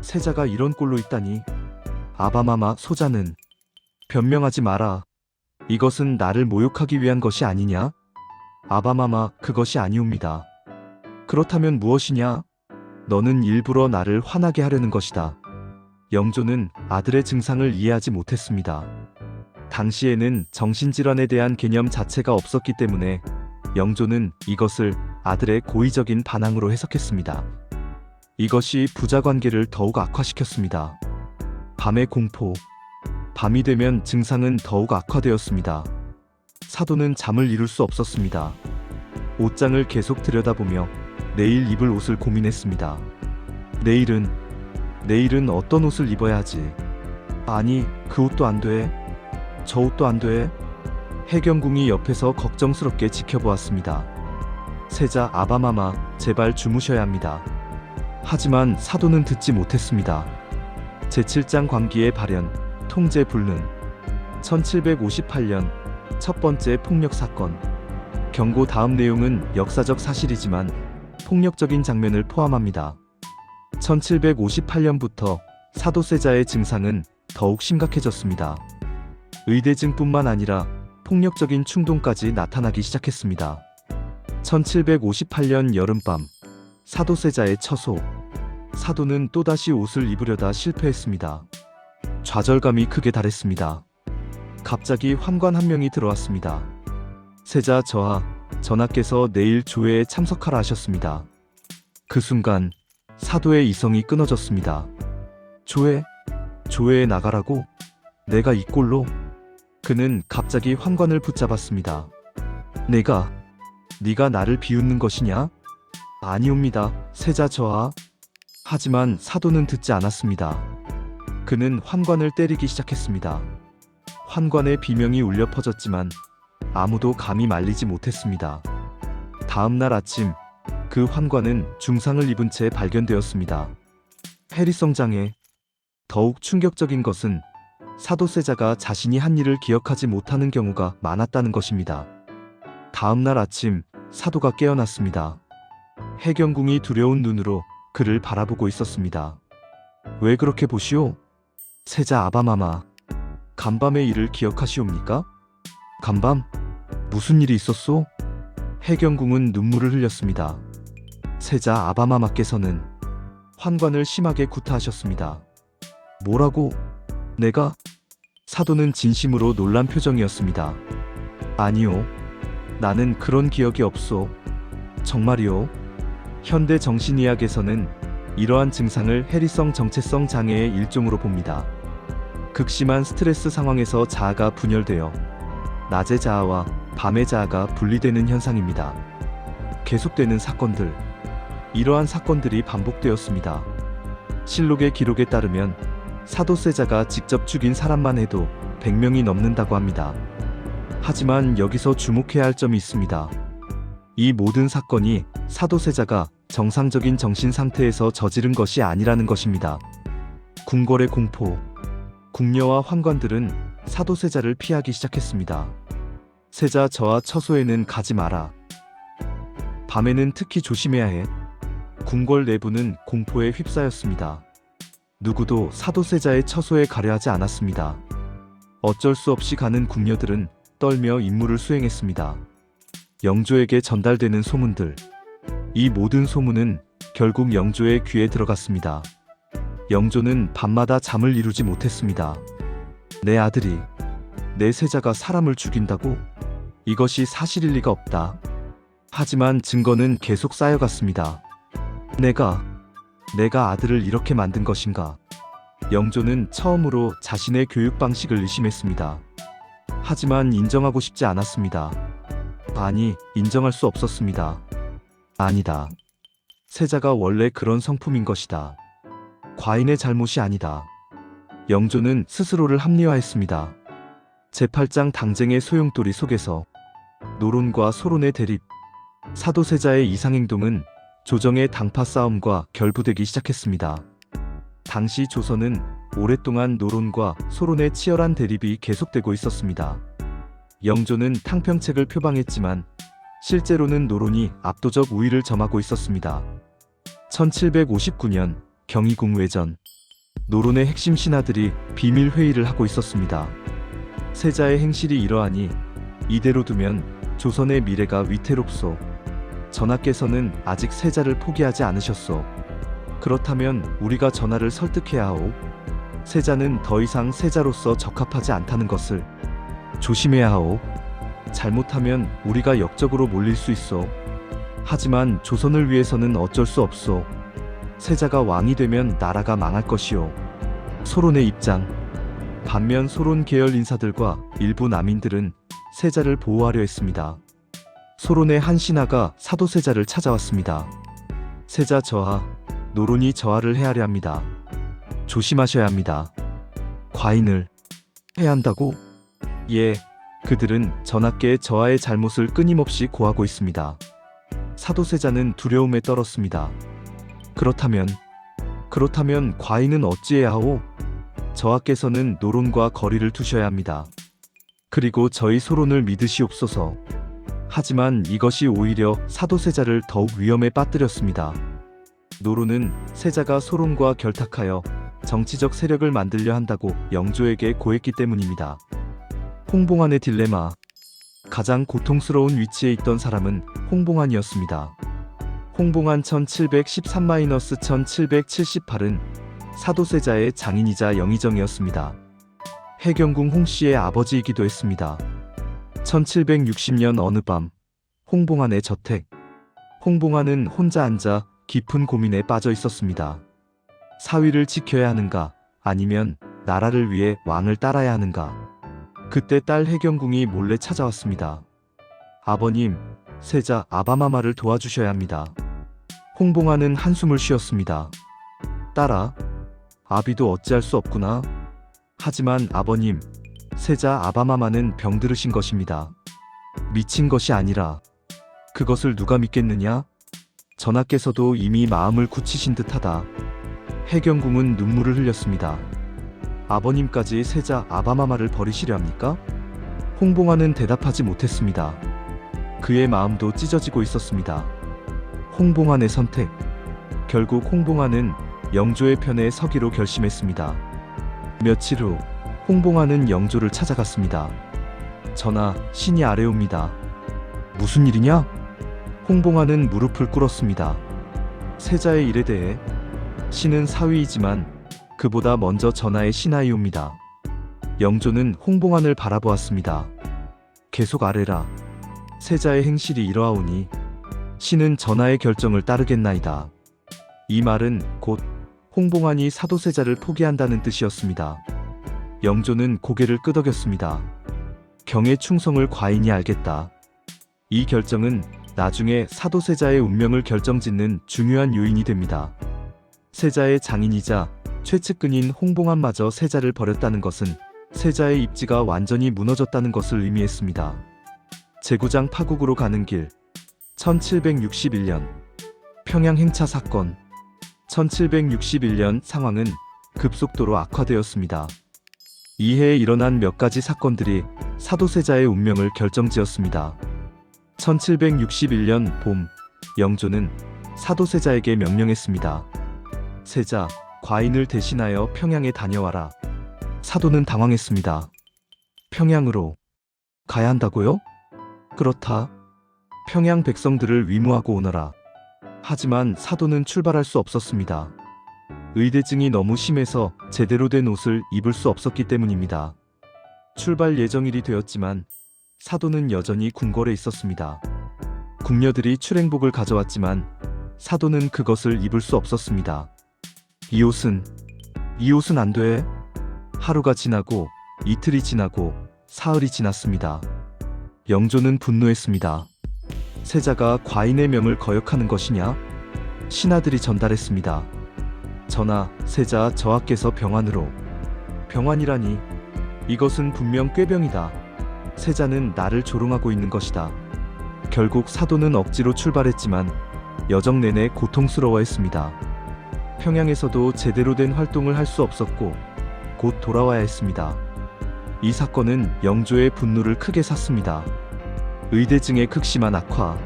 S1: 세자가 이런 꼴로 있다니. 아바마마 소자는 변명하지 마라. 이것은 나를 모욕하기 위한 것이 아니냐? 아바마마, 그것이 아니옵니다. 그렇다면 무엇이냐? 너는 일부러 나를 화나게 하려는 것이다. 영조는 아들의 증상을 이해하지 못했습니다. 당시에는 정신질환에 대한 개념 자체가 없었기 때문에 영조는 이것을 아들의 고의적인 반항으로 해석했습니다. 이것이 부자관계를 더욱 악화시켰습니다. 밤의 공포. 밤이 되면 증상은 더욱 악화되었습니다. 사도는 잠을 이룰 수 없었습니다. 옷장을 계속 들여다보며 내일 입을 옷을 고민했습니다. 내일은 어떤 옷을 입어야 하지? 아니, 그 옷도 안 돼. 저 옷도 안 돼. 해경궁이 옆에서 걱정스럽게 지켜보았습니다. 세자 아바마마, 제발 주무셔야 합니다. 하지만 사도는 듣지 못했습니다. 제7장 광기의 발현, 통제 불능. 1758년 첫 번째 폭력 사건. 경고. 다음 내용은 역사적 사실이지만 폭력적인 장면을 포함합니다. 1758년부터 사도세자의 증상은 더욱 심각해졌습니다. 의대증뿐만 아니라 폭력적인 충동까지 나타나기 시작했습니다. 1758년 여름밤, 사도세자의 처소. 사도는 또다시 옷을 입으려다 실패했습니다. 좌절감이 극에 달했습니다. 갑자기 환관 한 명이 들어왔습니다. 세자 전하께서 내일 조회에 참석하라 하셨습니다. 그 순간 사도의 이성이 끊어졌습니다. 조회에 나가라고? 내가 이 꼴로? 그는 갑자기 환관을 붙잡았습니다. 네가 나를 비웃는 것이냐? 아니옵니다, 세자 저하. 하지만 사도는 듣지 않았습니다. 그는 환관을 때리기 시작했습니다. 환관의 비명이 울려 퍼졌지만 아무도 감히 말리지 못했습니다. 다음 날 아침, 그 환관은 중상을 입은 채 발견되었습니다. 해리성 장애. 더욱 충격적인 것은 사도세자가 자신이 한 일을 기억하지 못하는 경우가 많았다는 것입니다. 다음 날 아침, 사도가 깨어났습니다. 해경궁이 두려운 눈으로 그를 바라보고 있었습니다. 왜 그렇게 보시오? 세자 아바마마, 간밤의 일을 기억하시옵니까? 간밤? 무슨 일이 있었소? 해경궁은 눈물을 흘렸습니다. 세자 아바마마께서는 환관을 심하게 구타하셨습니다. 뭐라고? 내가? 사도는 진심으로 놀란 표정이었습니다. 아니요. 나는 그런 기억이 없소. 정말이요? 현대 정신의학에서는 이러한 증상을 해리성 정체성 장애의 일종으로 봅니다. 극심한 스트레스 상황에서 자아가 분열되어 낮의 자아와 밤의 자아가 분리되는 현상입니다. 계속되는 사건들. 이러한 사건들이 반복되었습니다. 실록의 기록에 따르면 사도 세자가 직접 죽인 사람만 해도 100명이 넘는다고 합니다. 하지만 여기서 주목해야 할 점이 있습니다. 이 모든 사건이 사도 세자가 정상적인 정신 상태에서 저지른 것이 아니라는 것입니다. 궁궐의 공포. 궁녀와 환관들은 사도 세자를 피하기 시작했습니다. 세자 저하 처소에는 가지 마라. 밤에는 특히 조심해야 해. 궁궐 내부는 공포에 휩싸였습니다. 누구도 사도 세자의 처소에 가려 하지 않았습니다. 어쩔 수 없이 가는 궁녀들은 떨며 임무를 수행했습니다. 영조에게 전달되는 소문들. 이 모든 소문은 결국 영조의 귀에 들어갔습니다. 영조는 밤마다 잠을 이루지 못했습니다. 내 아들이, 내 세자가 사람을 죽인다고? 이것이 사실일 리가 없다. 하지만 증거는 계속 쌓여갔습니다. 내가 아들을 이렇게 만든 것인가? 영조는 처음으로 자신의 교육 방식을 의심했습니다. 하지만 인정하고 싶지 않았습니다. 아니, 인정할 수 없었습니다. 아니다. 세자가 원래 그런 성품인 것이다. 과인의 잘못이 아니다. 영조는 스스로를 합리화했습니다. 제8장 당쟁의 소용돌이 속에서 노론과 소론의 대립, 사도세자의 이상행동은 조정의 당파 싸움과 결부되기 시작했습니다. 당시 조선은 오랫동안 노론과 소론의 치열한 대립이 계속되고 있었습니다. 영조는 탕평책을 표방했지만 실제로는 노론이 압도적 우위를 점하고 있었습니다. 1759년 경희궁 외전, 노론의 핵심 신하들이 비밀 회의를 하고 있었습니다. 세자의 행실이 이러하니 이대로 두면 조선의 미래가 위태롭소. 전하께서는 아직 세자를 포기하지 않으셨소. 그렇다면 우리가 전하를 설득해야 하오. 세자는 더 이상 세자로서 적합하지 않다는 것을 조심해야 하오. 잘못하면 우리가 역적으로 몰릴 수 있어. 하지만 조선을 위해서는 어쩔 수 없소. 세자가 왕이 되면 나라가 망할 것이오. 소론의 입장. 반면 소론 계열 인사들과 일부 남인들은 세자를 보호하려 했습니다. 소론의 한 신하가 사도세자를 찾아왔습니다. 세자 저하, 노론이 저하를 해하려 합니다. 조심하셔야 합니다. 과인을 해야 한다고? 예, 그들은 전하께의 저하의 잘못을 끊임없이 고하고 있습니다. 사도세자는 두려움에 떨었습니다. 그렇다면 과인은 어찌해야 하오? 저하께서는 노론과 거리를 두셔야 합니다. 그리고 저희 소론을 믿으시옵소서. 하지만 이것이 오히려 사도세자를 더욱 위험에 빠뜨렸습니다. 노론은 세자가 소론과 결탁하여 정치적 세력을 만들려 한다고 영조에게 고했기 때문입니다. 홍봉안의 딜레마. 가장 고통스러운 위치에 있던 사람은 홍봉안이었습니다. 홍봉안 1713-1778은 사도세자의 장인이자 영의정이었습니다. 해경궁 홍씨의 아버지이기도 했습니다. 1760년 어느 밤, 홍봉안의 저택. 홍봉안은 혼자 앉아 깊은 고민에 빠져 있었습니다. 사위를 지켜야 하는가, 아니면 나라를 위해 왕을 따라야 하는가. 그때 딸 해경궁이 몰래 찾아왔습니다. 아버님, 세자 아바마마를 도와주셔야 합니다. 홍봉안은 한숨을 쉬었습니다. 딸아, 아비도 어찌할 수 없구나. 하지만 아버님, 세자 아바마마는 병들으신 것입니다. 미친 것이 아니라 그것을 누가 믿겠느냐? 전하께서도 이미 마음을 굳히신 듯하다. 해경궁은 눈물을 흘렸습니다. 아버님까지 세자 아바마마를 버리시려 합니까? 홍봉안은 대답하지 못했습니다. 그의 마음도 찢어지고 있었습니다. 홍봉안의 선택. 결국 홍봉안은 영조의 편에 서기로 결심했습니다. 며칠 후 홍봉안은 영조를 찾아갔습니다. 전하, 신이 아래옵니다. 무슨 일이냐? 홍봉하는 무릎을 꿇었습니다. 세자의 일에 대해 신은 사위이지만 그보다 먼저 전하의 신하이옵니다. 영조는 홍봉안을 바라보았습니다. 계속 아뢰라. 세자의 행실이 이러하오니 신은 전하의 결정을 따르겠나이다. 이 말은 곧 홍봉안이 사도세자를 포기한다는 뜻이었습니다. 영조는 고개를 끄덕였습니다. 경의 충성을 과인이 알겠다. 이 결정은 나중에 사도세자의 운명을 결정짓는 중요한 요인이 됩니다. 세자의 장인이자 최측근인 홍봉안마저 세자를 버렸다는 것은 세자의 입지가 완전히 무너졌다는 것을 의미했습니다. 제구장 파국으로 가는 길. 1761년 평양 행차 사건. 1761년 상황은 급속도로 악화되었습니다. 이해에 일어난 몇 가지 사건들이 사도세자의 운명을 결정지었습니다. 1761년 봄, 영조는 사도세자에게 명령했습니다. 세자, 과인을 대신하여 평양에 다녀와라. 사도는 당황했습니다. 평양으로 가야 한다고요? 그렇다. 평양 백성들을 위무하고 오너라. 하지만 사도는 출발할 수 없었습니다. 의대증이 너무 심해서 제대로 된 옷을 입을 수 없었기 때문입니다. 출발 예정일이 되었지만 사도는 여전히 궁궐에 있었습니다. 궁녀들이 출행복을 가져왔지만 사도는 그것을 입을 수 없었습니다. 이 옷은 안 돼. 하루가 지나고 이틀이 지나고 사흘이 지났습니다. 영조는 분노했습니다. 세자가 과인의 명을 거역하는 것이냐? 신하들이 전달했습니다. 전하, 세자 저하께서 병환으로. 병환이라니. 이것은 분명 꾀병이다. 세자는 나를 조롱하고 있는 것이다. 결국 사도는 억지로 출발했지만 여정 내내 고통스러워했습니다. 평양에서도 제대로 된 활동을 할 수 없었고 곧 돌아와야 했습니다. 이 사건은 영조의 분노를 크게 샀습니다. 의대증의 극심한 악화.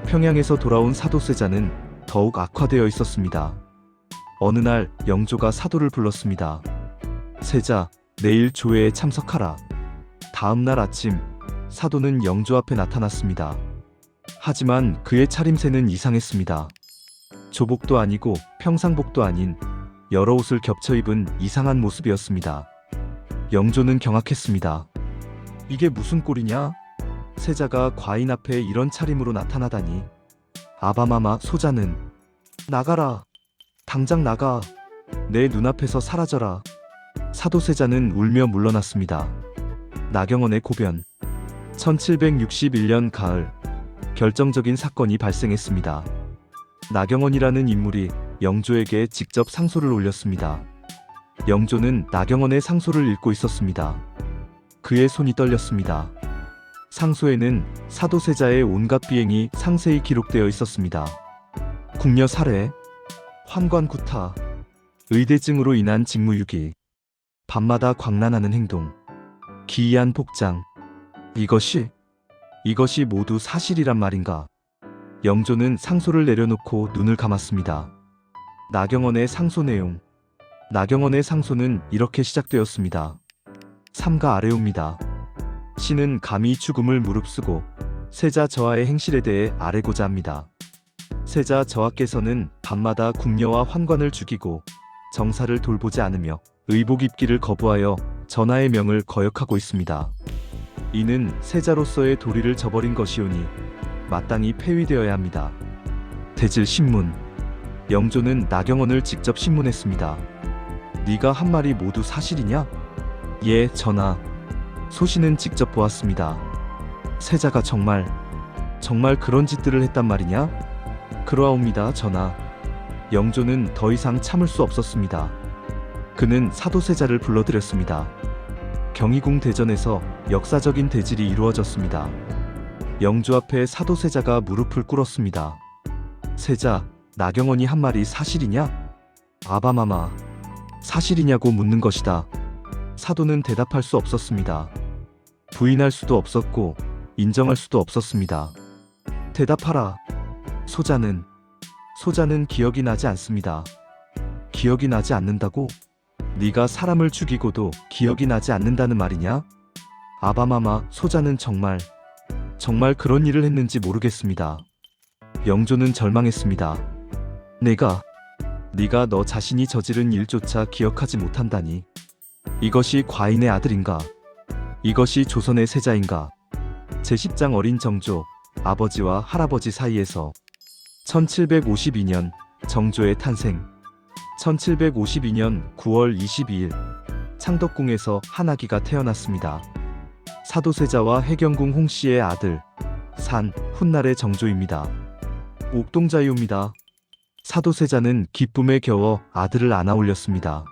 S1: 평양에서 돌아온 사도세자는 더욱 악화되어 있었습니다. 어느 날 영조가 사도를 불렀습니다. 세자, 내일 조회에 참석하라. 다음 날 아침 사도는 영조 앞에 나타났습니다. 하지만 그의 차림새는 이상했습니다. 조복도 아니고 평상복도 아닌 여러 옷을 겹쳐 입은 이상한 모습이었습니다. 영조는 경악했습니다. 이게 무슨 꼴이냐? 세자가 과인 앞에 이런 차림으로 나타나다니. 아바마마, 소자는 나가라. 당장 나가. 내 눈앞에서 사라져라. 사도세자는 울며 물러났습니다. 나경원의 고변. 1761년 가을, 결정적인 사건이 발생했습니다. 나경원이라는 인물이 영조에게 직접 상소를 올렸습니다. 영조는 나경원의 상소를 읽고 있었습니다. 그의 손이 떨렸습니다. 상소에는 사도세자의 온갖 비행이 상세히 기록되어 있었습니다. 궁녀 살해, 환관 구타, 의대증으로 인한 직무유기, 밤마다 광란하는 행동, 기이한 복장. 이것이 모두 사실이란 말인가? 영조는 상소를 내려놓고 눈을 감았습니다. 나경원의 상소 내용. 나경원의 상소는 이렇게 시작되었습니다. 삼가 아래옵니다. 신은 감히 죽음을 무릅쓰고 세자 저하의 행실에 대해 아뢰고자 합니다. 세자 저하께서는 밤마다 궁녀와 환관을 죽이고 정사를 돌보지 않으며 의복 입기를 거부하여 전하의 명을 거역하고 있습니다. 이는 세자로서의 도리를 저버린 것이오니 마땅히 폐위되어야 합니다. 대질 신문. 영조는 나경원을 직접 신문했습니다. 네가 한 말이 모두 사실이냐? 예, 전하. 소신은 직접 보았습니다. 세자가 정말 그런 짓들을 했단 말이냐? 그러하옵니다, 전하. 영조는 더 이상 참을 수 없었습니다. 그는 사도세자를 불러들였습니다. 경희궁 대전에서 역사적인 대질이 이루어졌습니다. 영조 앞에 사도세자가 무릎을 꿇었습니다. 세자, 나경원이 한 말이 사실이냐? 아바마마, 사실이냐고 묻는 것이다. 사도는 대답할 수 없었습니다. 부인할 수도 없었고 인정할 수도 없었습니다. 대답하라. 소자는 기억이 나지 않습니다. 기억이 나지 않는다고? 네가 사람을 죽이고도 기억이 나지 않는다는 말이냐? 아바마마 소자는 정말 그런 일을 했는지 모르겠습니다. 영조는 절망했습니다. 네가 너 자신이 저지른 일조차 기억하지 못한다니. 이것이 과인의 아들인가? 이것이 조선의 세자인가? 제10장 어린 정조, 아버지와 할아버지 사이에서 1752년 정조의 탄생. 1752년 9월 22일 창덕궁에서 한 아기가 태어났습니다. 사도세자와 해경궁 홍씨의 아들, 산 훗날의 정조입니다. 옥동자유입니다. 사도세자는 기쁨에 겨워 아들을 안아 올렸습니다.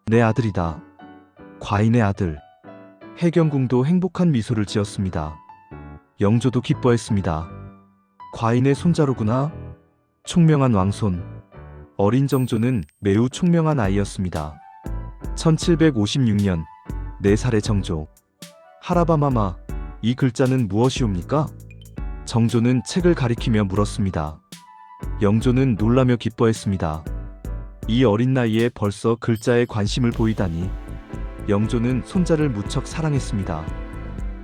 S1: 내 아들이다. 과인의 아들. 해경궁도 행복한 미소를 지었습니다. 영조도 기뻐했습니다. 과인의 손자로구나. 총명한 왕손. 어린 정조는 매우 총명한 아이였습니다. 1756년 4살의 정조. 할아바마마, 이 글자는 무엇이옵니까? 정조는 책을 가리키며 물었습니다. 영조는 놀라며 기뻐했습니다. 이 어린 나이에 벌써 글자에 관심을 보이다니. 영조는 손자를 무척 사랑했습니다.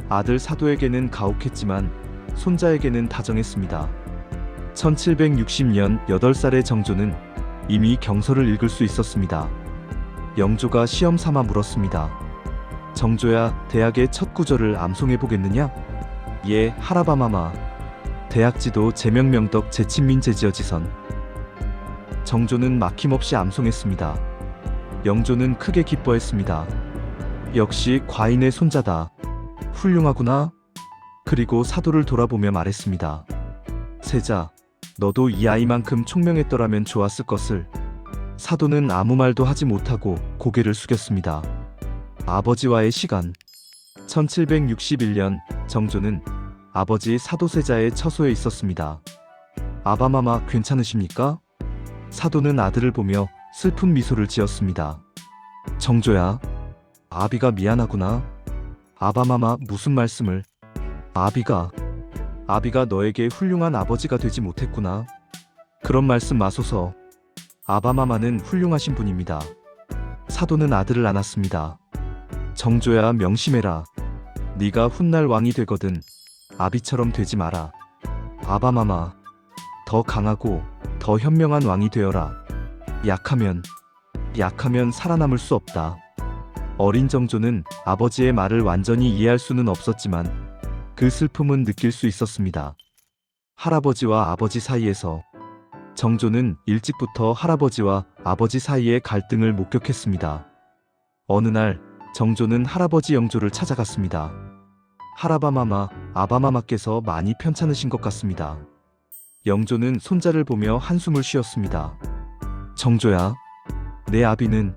S1: 아들 사도에게는 가혹했지만 손자에게는 다정했습니다. 1760년 8살의 정조는 이미 경서를 읽을 수 있었습니다. 영조가 시험 삼아 물었습니다. 정조야, 대학의 첫 구절을 암송해보겠느냐? 예, 할아바마마. 대학지도 제명명덕 제친민 제지어지선. 정조는 막힘없이 암송했습니다. 영조는 크게 기뻐했습니다. 역시 과인의 손자다. 훌륭하구나. 그리고 사도를 돌아보며 말했습니다. 세자, 너도 이 아이만큼 총명했더라면 좋았을 것을. 사도는 아무 말도 하지 못하고 고개를 숙였습니다. 아버지와의 시간. 1761년 정조는 아버지 사도세자의 처소에 있었습니다. 아바마마 괜찮으십니까? 사도는 아들을 보며 슬픈 미소를 지었습니다. 정조야, 아비가 미안하구나. 아바마마 무슨 말씀을. 아비가 너에게 훌륭한 아버지가 되지 못했구나. 그런 말씀 마소서. 아바마마는 훌륭하신 분입니다. 사도는 아들을 안았습니다. 정조야, 명심해라. 네가 훗날 왕이 되거든 아비처럼 되지 마라. 아바마마, 더 강하고 더 현명한 왕이 되어라. 약하면 살아남을 수 없다. 어린 정조는 아버지의 말을 완전히 이해할 수는 없었지만 그 슬픔은 느낄 수 있었습니다. 할아버지와 아버지 사이에서. 정조는 일찍부터 할아버지와 아버지 사이의 갈등을 목격했습니다. 어느 날 정조는 할아버지 영조를 찾아갔습니다. 할아바마마, 아바마마께서 많이 편찮으신 것 같습니다. 영조는 손자를 보며 한숨을 쉬었습니다. 정조야, 내 아비는.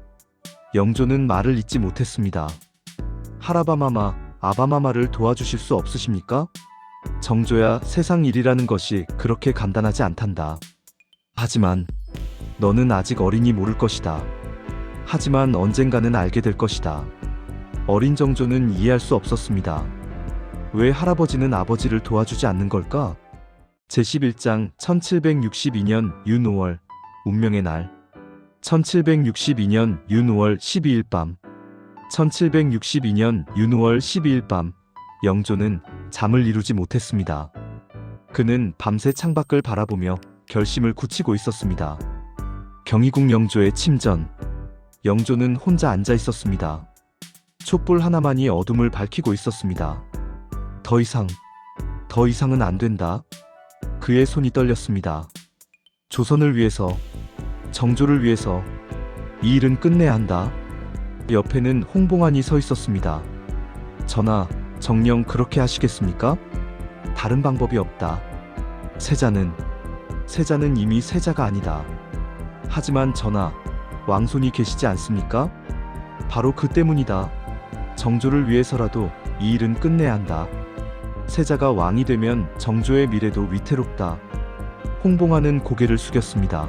S1: 영조는 말을 잇지 못했습니다. 할아바마마, 아바마마를 도와주실 수 없으십니까? 정조야, 세상 일이라는 것이 그렇게 간단하지 않단다. 하지만 너는 아직 어리니 모를 것이다. 하지만 언젠가는 알게 될 것이다. 어린 정조는 이해할 수 없었습니다. 왜 할아버지는 아버지를 도와주지 않는 걸까? 제11장 1762년 윤 5월 운명의 날. 1762년 윤 5월 12일 밤. 1762년 윤 5월 12일 밤 영조는 잠을 이루지 못했습니다. 그는 밤새 창밖을 바라보며 결심을 굳히고 있었습니다. 경희궁 영조의 침전. 영조는 혼자 앉아 있었습니다. 촛불 하나만이 어둠을 밝히고 있었습니다. 더 이상은 안 된다. 그의 손이 떨렸습니다. 조선을 위해서, 정조를 위해서 이 일은 끝내야 한다. 옆에는 홍봉안이 서 있었습니다. 전하, 정녕 그렇게 하시겠습니까? 다른 방법이 없다. 세자는 이미 세자가 아니다. 하지만 전하, 왕손이 계시지 않습니까? 바로 그 때문이다. 정조를 위해서라도 이 일은 끝내야 한다. 세자가 왕이 되면 정조의 미래도 위태롭다. 홍봉안은 고개를 숙였습니다.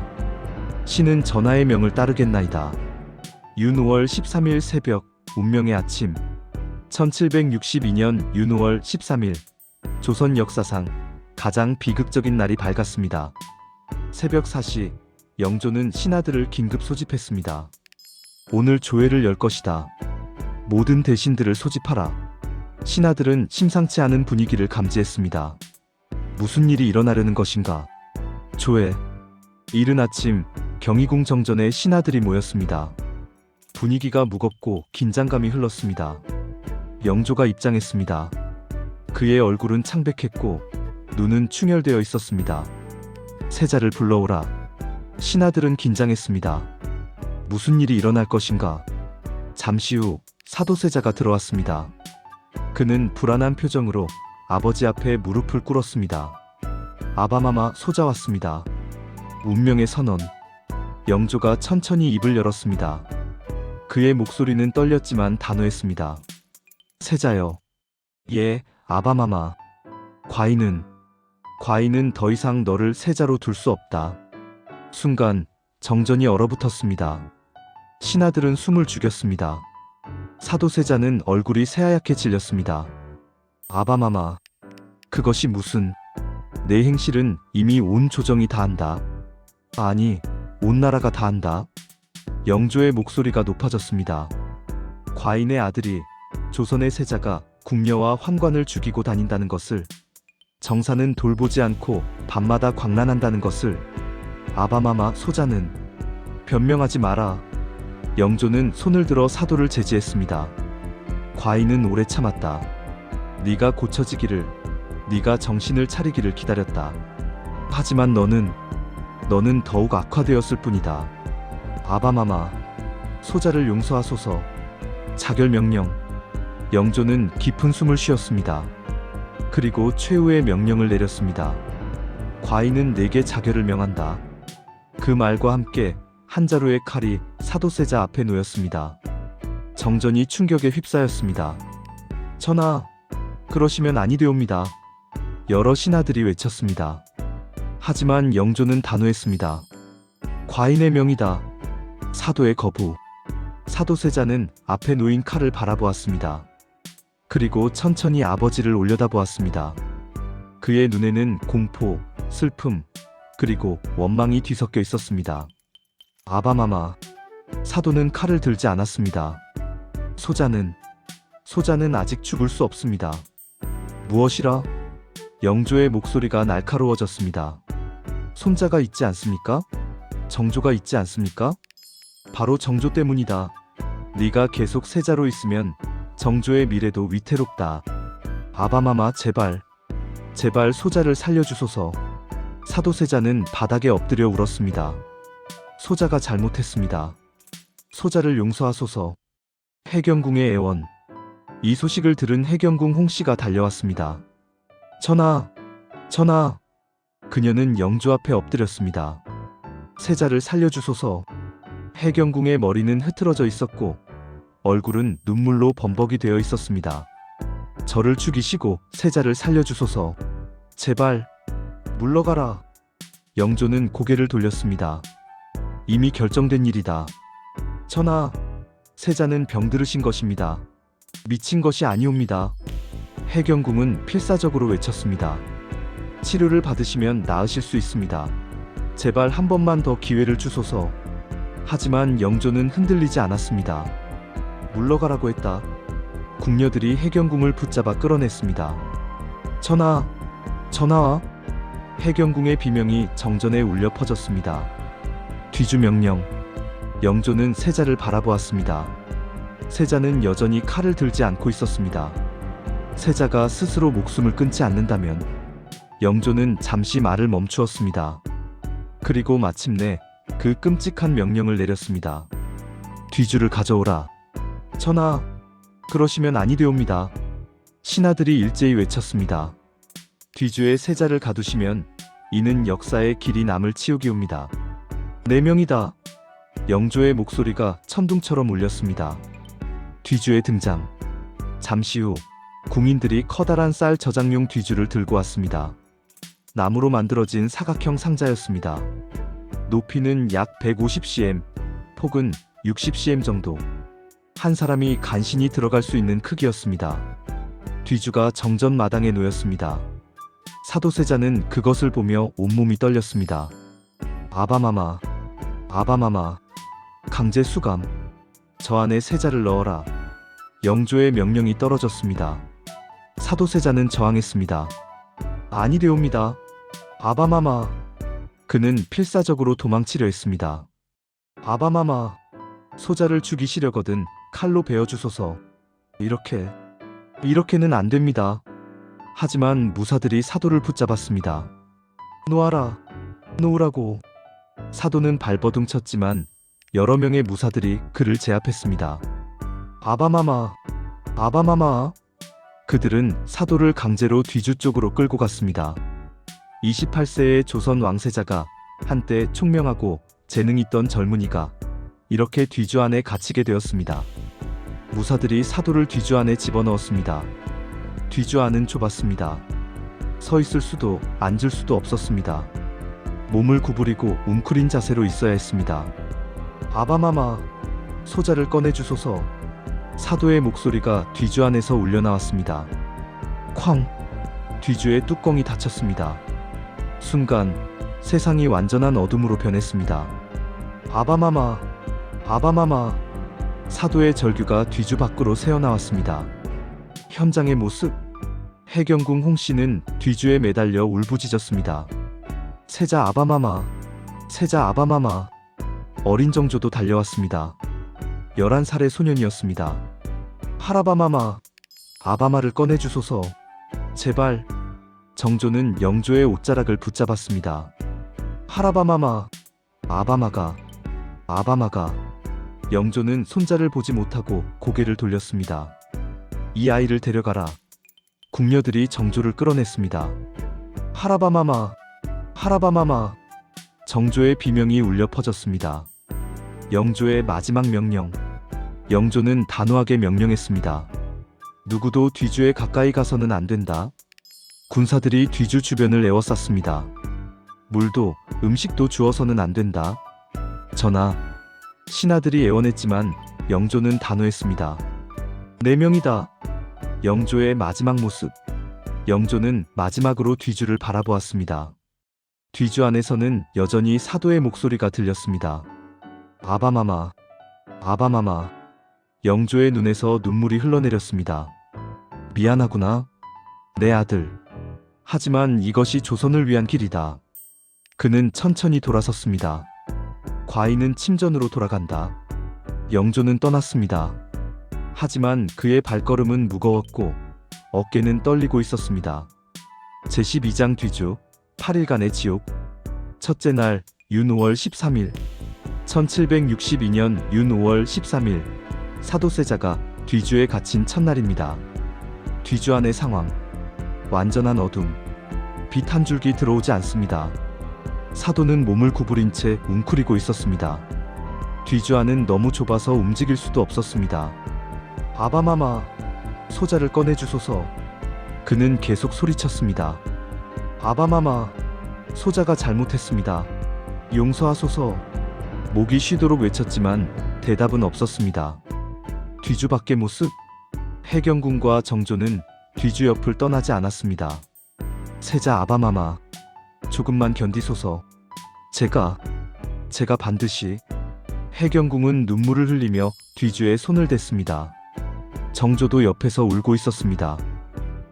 S1: 신은 전하의 명을 따르겠나이다. 윤 5월 13일 새벽, 운명의 아침. 1762년 윤 5월 13일, 조선 역사상 가장 비극적인 날이 밝았습니다. 새벽 4시, 영조는 신하들을 긴급 소집했습니다. 오늘 조회를 열 것이다. 모든 대신들을 소집하라. 신하들은 심상치 않은 분위기를 감지했습니다. 무슨 일이 일어나려는 것인가? 조회. 이른 아침 경희궁 정전에 신하들이 모였습니다. 분위기가 무겁고 긴장감이 흘렀습니다. 영조가 입장했습니다. 그의 얼굴은 창백했고 눈은 충혈되어 있었습니다. 세자를 불러오라. 신하들은 긴장했습니다. 무슨 일이 일어날 것인가? 잠시 후 사도세자가 들어왔습니다. 그는 불안한 표정으로 아버지 앞에 무릎을 꿇었습니다. 아바마마 소자 왔습니다. 운명의 선언. 영조가 천천히 입을 열었습니다. 그의 목소리는 떨렸지만 단호했습니다. 세자여. 예, 아바마마. 과인은 더 이상 너를 세자로 둘 수 없다. 순간 정전이 얼어붙었습니다. 신하들은 숨을 죽였습니다. 사도세자는 얼굴이 새하얗게 질렸습니다. 아바마마. 그것이 무슨... 내 행실은 이미 온 조정이 다 한다. 아니, 온 나라가 다 한다. 영조의 목소리가 높아졌습니다. 과인의 아들이, 조선의 세자가 궁녀와 환관을 죽이고 다닌다는 것을, 정사는 돌보지 않고 밤마다 광란한다는 것을, 아바마마 소자는 변명하지 마라. 영조는 손을 들어 사도를 제지했습니다. 과인은 오래 참았다. 네가 고쳐지기를, 네가 정신을 차리기를 기다렸다. 하지만 너는 더욱 악화되었을 뿐이다. 아바마마, 소자를 용서하소서. 자결 명령. 영조는 깊은 숨을 쉬었습니다. 그리고 최후의 명령을 내렸습니다. 과인은 내게 자결을 명한다. 그 말과 함께 한 자루의 칼이 사도세자 앞에 놓였습니다. 정전이 충격에 휩싸였습니다. 전하, 그러시면 아니되옵니다. 여러 신하들이 외쳤습니다. 하지만 영조는 단호했습니다. 과인의 명이다. 사도의 거부. 사도세자는 앞에 놓인 칼을 바라보았습니다. 그리고 천천히 아버지를 올려다보았습니다. 그의 눈에는 공포, 슬픔, 그리고 원망이 뒤섞여 있었습니다. 아바마마. 사도는 칼을 들지 않았습니다. 소자는 아직 죽을 수 없습니다. 무엇이라? 영조의 목소리가 날카로워졌습니다. 손자가 있지 않습니까? 정조가 있지 않습니까? 바로 정조 때문이다. 네가 계속 세자로 있으면 정조의 미래도 위태롭다. 아바마마, 제발 소자를 살려주소서. 사도세자는 바닥에 엎드려 울었습니다. 소자가 잘못했습니다. 소자를 용서하소서. 해경궁의 애원. 이 소식을 들은 해경궁 홍씨가 달려왔습니다. 전하. 그녀는 영조 앞에 엎드렸습니다. 세자를 살려주소서. 해경궁의 머리는 흐트러져 있었고 얼굴은 눈물로 범벅이 되어 있었습니다. 저를 죽이시고 세자를 살려주소서. 제발 물러가라. 영조는 고개를 돌렸습니다. 이미 결정된 일이다. 전하, 세자는 병들으신 것입니다. 미친 것이 아니옵니다. 해경궁은 필사적으로 외쳤습니다. 치료를 받으시면 나으실 수 있습니다. 제발 한 번만 더 기회를 주소서. 하지만 영조는 흔들리지 않았습니다. 물러가라고 했다. 궁녀들이 해경궁을 붙잡아 끌어냈습니다. 전하. 해경궁의 비명이 정전에 울려 퍼졌습니다. 뒤주 명령. 영조는 세자를 바라보았습니다. 세자는 여전히 칼을 들지 않고 있었습니다. 세자가 스스로 목숨을 끊지 않는다면 영조는 잠시 말을 멈추었습니다. 그리고 마침내 그 끔찍한 명령을 내렸습니다. 뒤주를 가져오라. 전하, 그러시면 아니되옵니다. 신하들이 일제히 외쳤습니다. 뒤주에 세자를 가두시면 이는 역사의 길이 남을 치우기옵니다. 네 명이다. 영조의 목소리가 천둥처럼 울렸습니다. 뒤주의 등장. 잠시 후 궁인들이 커다란 쌀 저장용 뒤주를 들고 왔습니다. 나무로 만들어진 사각형 상자였습니다. 높이는 약 150cm, 폭은 60cm 정도. 한 사람이 간신히 들어갈 수 있는 크기였습니다. 뒤주가 정전 마당에 놓였습니다. 사도세자는 그것을 보며 온몸이 떨렸습니다. 아바마마. 강제 수감. 저 안에 세자를 넣어라. 영조의 명령이 떨어졌습니다. 사도세자는 저항했습니다. 아니되옵니다. 아바마마. 그는 필사적으로 도망치려 했습니다. 아바마마. 소자를 죽이시려거든 칼로 베어 주소서. 이렇게는 안 됩니다. 하지만 무사들이 사도를 붙잡았습니다. 놓아라. 놓으라고. 사도는 발버둥 쳤지만 여러 명의 무사들이 그를 제압했습니다. 아바마마. 아바마마. 그들은 사도를 강제로 뒤주 쪽으로 끌고 갔습니다. 28세의 조선 왕세자가 한때 총명하고 재능 있던 젊은이가 이렇게 뒤주 안에 갇히게 되었습니다. 무사들이 사도를 뒤주 안에 집어넣었습니다. 뒤주 안은 좁았습니다. 서 있을 수도 앉을 수도 없었습니다. 몸을 구부리고 웅크린 자세로 있어야 했습니다. 아바마마. 소자를 꺼내주소서. 사도의 목소리가 뒤주 안에서 울려나왔습니다. 쾅! 뒤주의 뚜껑이 닫혔습니다. 순간 세상이 완전한 어둠으로 변했습니다. 아바마마. 아바마마. 사도의 절규가 뒤주 밖으로 새어나왔습니다. 현장의 모습. 해경궁 홍씨는 뒤주에 매달려 울부짖었습니다. 세자 아바마마. 세자 아바마마. 어린 정조도 달려왔습니다. 11살의 소년이었습니다. 하라바마마. 아바마를 꺼내주소서. 제발. 정조는 영조의 옷자락을 붙잡았습니다. 하라바마마. 아바마가. 영조는 손자를 보지 못하고 고개를 돌렸습니다. 이 아이를 데려가라. 궁녀들이 정조를 끌어냈습니다. 하라바마마. 정조의 비명이 울려 퍼졌습니다. 영조의 마지막 명령. 영조는 단호하게 명령했습니다. 누구도 뒤주에 가까이 가서는 안 된다. 군사들이 뒤주 주변을 에워쌌습니다. 물도 음식도 주어서는 안 된다. 전하, 신하들이 애원했지만 영조는 단호했습니다. 4명이다. 영조의 마지막 모습. 영조는 마지막으로 뒤주를 바라보았습니다. 뒤주 안에서는 여전히 사도의 목소리가 들렸습니다. 아바마마. 영조의 눈에서 눈물이 흘러내렸습니다. 미안하구나, 내 아들. 하지만 이것이 조선을 위한 길이다. 그는 천천히 돌아섰습니다. 과인은 침전으로 돌아간다. 영조는 떠났습니다. 하지만 그의 발걸음은 무거웠고 어깨는 떨리고 있었습니다. 제12장 뒤주 8일간의 지옥. 첫째 날 윤 5월 13일 1762년 윤 5월 13일 사도세자가 뒤주에 갇힌 첫날입니다. 뒤주 안의 상황. 완전한 어둠. 빛 한 줄기 들어오지 않습니다. 사도는 몸을 구부린 채 웅크리고 있었습니다. 뒤주 안은 너무 좁아서 움직일 수도 없었습니다. 아바마마. 소자를 꺼내주소서. 그는 계속 소리쳤습니다. 아바마마. 소자가 잘못했습니다. 용서하소서. 목이 쉬도록 외쳤지만 대답은 없었습니다. 뒤주 밖의 모습. 해경궁과 정조는 뒤주 옆을 떠나지 않았습니다. 세자 아바마마. 조금만 견디소서. 제가 반드시. 해경궁은 눈물을 흘리며 뒤주에 손을 댔습니다. 정조도 옆에서 울고 있었습니다.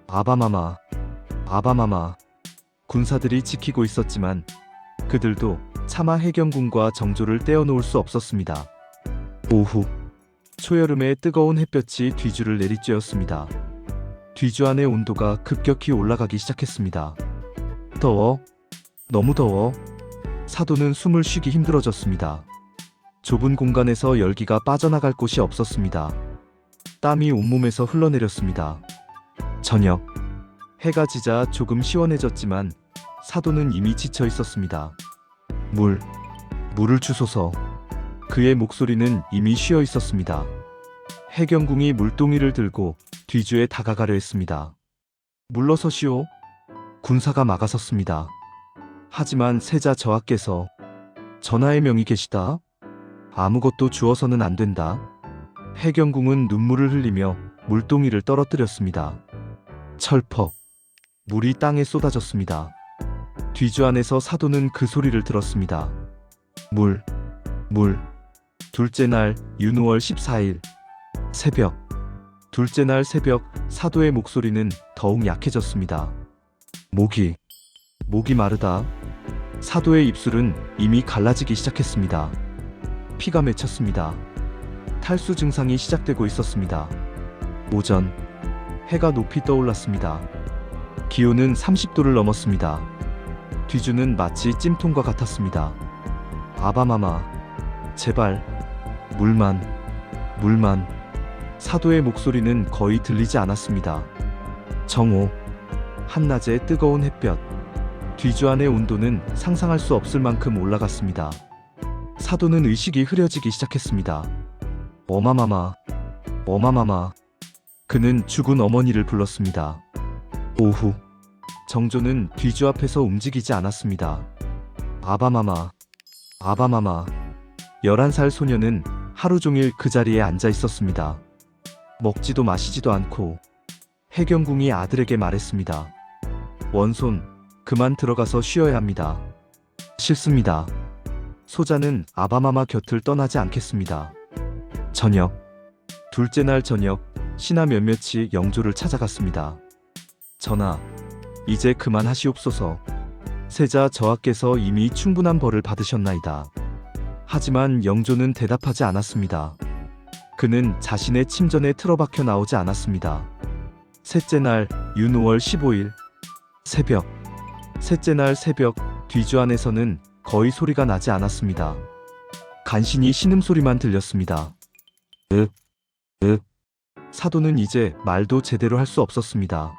S1: 아바마마. 군사들이 지키고 있었지만 그들도 차마 해경궁과 정조를 떼어놓을 수 없었습니다. 오후. 초여름의 뜨거운 햇볕이 뒤주를 내리쬐었습니다. 뒤주 안의 온도가 급격히 올라가기 시작했습니다. 더워. 너무 더워. 사도는 숨을 쉬기 힘들어졌습니다. 좁은 공간에서 열기가 빠져나갈 곳이 없었습니다. 땀이 온몸에서 흘러내렸습니다. 저녁. 해가 지자 조금 시원해졌지만 사도는 이미 지쳐 있었습니다. 물을 주소서. 그의 목소리는 이미 쉬어 있었습니다. 해경궁이 물동이를 들고 뒤주에 다가가려 했습니다. 물러서시오. 군사가 막아섰습니다. 하지만 세자 저하께서 전하의 명이 계시다. 아무것도 주어서는 안 된다. 해경궁은 눈물을 흘리며 물동이를 떨어뜨렸습니다. 철퍽. 물이 땅에 쏟아졌습니다. 뒤주 안에서 사도는 그 소리를 들었습니다. 물. 둘째 날 윤 5월 14일 새벽. 둘째 날 새벽 사도의 목소리는 더욱 약해졌습니다. 목이 마르다. 사도의 입술은 이미 갈라지기 시작했습니다. 피가 맺혔습니다. 탈수 증상이 시작되고 있었습니다. 오전, 해가 높이 떠올랐습니다. 기온은 30도를 넘었습니다. 뒤주는 마치 찜통과 같았습니다. 아바마마, 제발, 물만. 사도의 목소리는 거의 들리지 않았습니다. 정오, 한낮의 뜨거운 햇볕. 뒤주 안의 온도는 상상할 수 없을 만큼 올라갔습니다. 사도는 의식이 흐려지기 시작했습니다. 어마마마. 그는 죽은 어머니를 불렀습니다. 오후, 정조는 뒤주 앞에서 움직이지 않았습니다. 아바마마. 11살 소녀는 하루 종일 그 자리에 앉아 있었습니다. 먹지도 마시지도 않고 해경궁이 아들에게 말했습니다. 원손, 그만 들어가서 쉬어야 합니다. 싫습니다. 소자는 아바마마 곁을 떠나지 않겠습니다. 저녁, 둘째 날 저녁, 신하 몇몇이 영조를 찾아갔습니다. 전하, 이제 그만하시옵소서. 세자 저하께서 이미 충분한 벌을 받으셨나이다. 하지만 영조는 대답하지 않았습니다. 그는 자신의 침전에 틀어박혀 나오지 않았습니다. 셋째 날 윤5월 15일 새벽, 셋째 날 새벽 뒤주 안에서는 거의 소리가 나지 않았습니다. 간신히 신음소리만 들렸습니다. 사도는 이제 말도 제대로 할 수 없었습니다.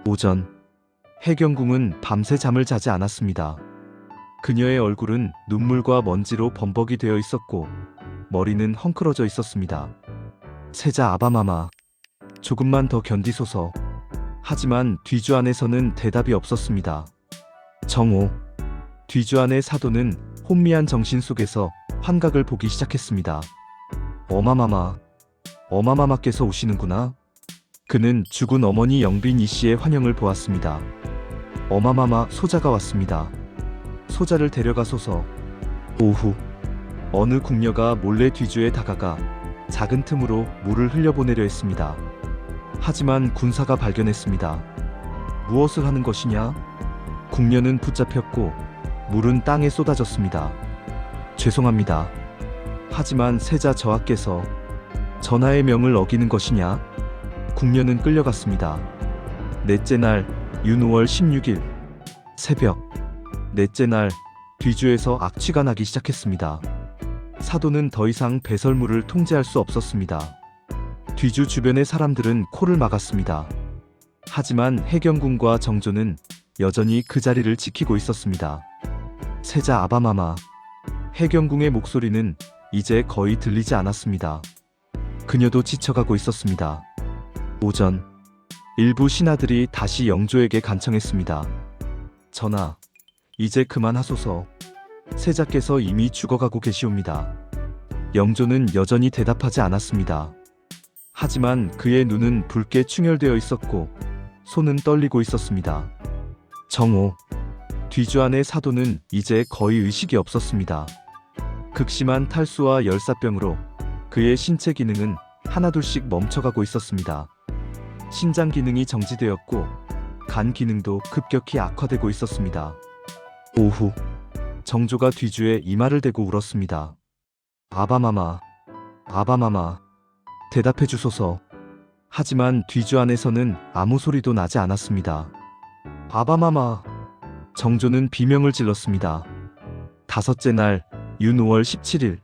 S1: 오전, 해경궁은 밤새 잠을 자지 않았습니다. 그녀의 얼굴은 눈물과 먼지로 범벅이 되어 있었고 머리는 헝클어져 있었습니다. 세자 아바마마, 조금만 더 견디소서. 하지만 뒤주 안에서는 대답이 없었습니다. 정오, 뒤주 안의 사도는 혼미한 정신 속에서 환각을 보기 시작했습니다. 어마마마께서 오시는구나. 그는 죽은 어머니 영빈이 씨의 환영을 보았습니다. 어마마마, 소자가 왔습니다. 소자를 데려가소서. 오후, 어느 궁녀가 몰래 뒤주에 다가가 작은 틈으로 물을 흘려보내려 했습니다. 하지만 군사가 발견했습니다. 무엇을 하는 것이냐? 궁녀는 붙잡혔고 물은 땅에 쏟아졌습니다. 죄송합니다. 하지만 세자 저하께서 전하의 명을 어기는 것이냐? 궁녀는 끌려갔습니다. 넷째 날 윤5월 16일 새벽, 넷째 날 뒤주에서 악취가 나기 시작했습니다. 사도는 더 이상 배설물을 통제할 수 없었습니다. 뒤주 주변의 사람들은 코를 막았습니다. 하지만 해경궁과 정조는 여전히 그 자리를 지키고 있었습니다. 세자 아바마마, 해경궁의 목소리는 이제 거의 들리지 않았습니다. 그녀도 지쳐가고 있었습니다. 오전, 일부 신하들이 다시 영조에게 간청했습니다. 전하, 이제 그만하소서. 세자께서 이미 죽어가고 계시옵니다. 영조는 여전히 대답하지 않았습니다. 하지만 그의 눈은 붉게 충혈되어 있었고 손은 떨리고 있었습니다. 정오, 뒤주 안의 사도는 이제 거의 의식이 없었습니다. 극심한 탈수와 열사병으로 그의 신체 기능은 하나둘씩 멈춰가고 있었습니다. 신장 기능이 정지되었고 간 기능도 급격히 악화되고 있었습니다. 오후, 정조가 뒤주에 이마를 대고 울었습니다. 아바마마, 대답해 주소서. 하지만 뒤주 안에서는 아무 소리도 나지 않았습니다. 아바마마, 정조는 비명을 질렀습니다. 다섯째 날 윤5월 17일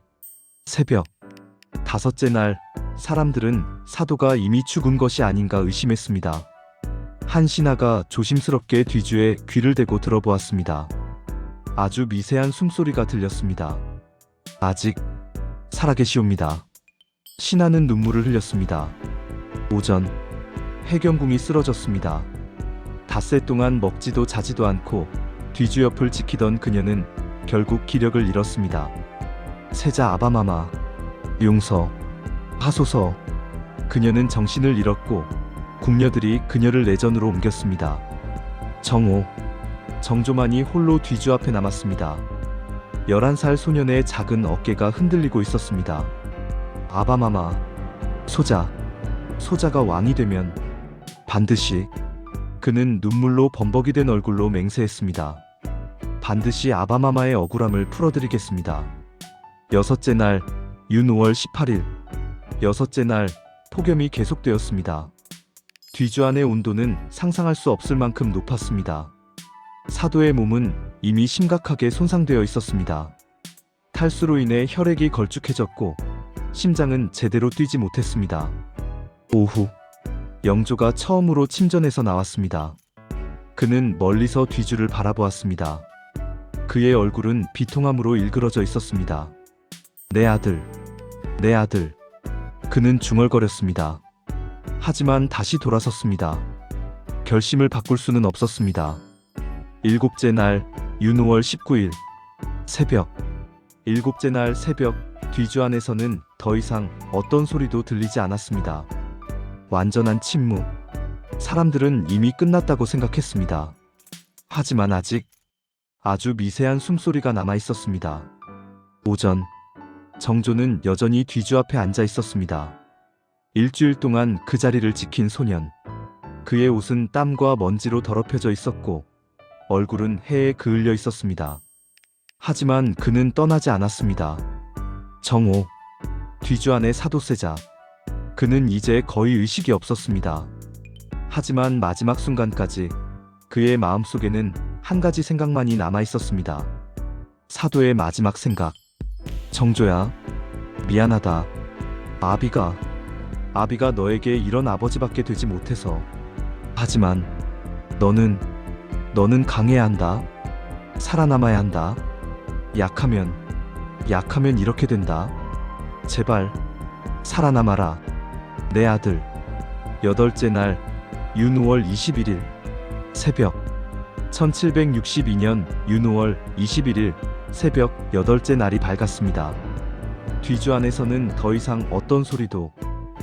S1: 새벽, 다섯째 날 사람들은 사도가 이미 죽은 것이 아닌가 의심했습니다. 한 신하가 조심스럽게 뒤주에 귀를 대고 들어보았습니다. 아주 미세한 숨소리가 들렸습니다. 아직 살아계시옵니다. 신하는 눈물을 흘렸습니다. 오전, 해경궁이 쓰러졌습니다. 닷새 동안 먹지도 자지도 않고 뒤주 옆을 지키던 그녀는 결국 기력을 잃었습니다. 세자 아바마마, 용서하소서. 그녀는 정신을 잃었고 궁녀들이 그녀를 내전으로 옮겼습니다. 정오, 정조만이 홀로 뒤주 앞에 남았습니다. 11살 소년의 작은 어깨가 흔들리고 있었습니다. 아바마마, 소자, 소자가 왕이 되면 반드시 그는 눈물로 범벅이 된 얼굴로 맹세했습니다. 반드시 아바마마의 억울함을 풀어드리겠습니다. 여섯째 날 윤 5월 18일 여섯째 날 폭염이 계속되었습니다. 뒤주안의 온도는 상상할 수 없을 만큼 높았습니다. 사도의 몸은 이미 심각하게 손상되어 있었습니다. 탈수로 인해 혈액이 걸쭉해졌고 심장은 제대로 뛰지 못했습니다. 오후 영조가 처음으로 침전에서 나왔습니다. 그는 멀리서 뒤주를 바라보았습니다. 그의 얼굴은 비통함으로 일그러져 있었습니다. 내 아들, 내 아들. 그는 중얼거렸습니다. 하지만 다시 돌아섰습니다. 결심을 바꿀 수는 없었습니다. 일곱째 날 윤 5월 19일 새벽 일곱째 날 새벽 뒤주 안에서는 더 이상 어떤 소리도 들리지 않았습니다. 완전한 침묵. 사람들은 이미 끝났다고 생각했습니다. 하지만 아직 아주 미세한 숨소리가 남아 있었습니다. 오전 정조는 여전히 뒤주 앞에 앉아 있었습니다. 일주일 동안 그 자리를 지킨 소년. 그의 옷은 땀과 먼지로 더럽혀져 있었고 얼굴은 해에 그을려 있었습니다. 하지만 그는 떠나지 않았습니다. 정오 뒤주 안의 사도세자. 그는 이제 거의 의식이 없었습니다. 하지만 마지막 순간까지 그의 마음속에는 한 가지 생각만이 남아 있었습니다. 사도의 마지막 생각. 정조야, 미안하다. 아비가 너에게 이런 아버지밖에 되지 못해서. 하지만 너는 강해야 한다. 살아남아야 한다. 약하면 이렇게 된다. 제발 살아남아라. 내 아들. 여덟째 날 윤 5월 21일 새벽 1762년 윤 5월 21일 새벽 여덟째 날이 밝았습니다. 뒤주 안에서는 더 이상 어떤 소리도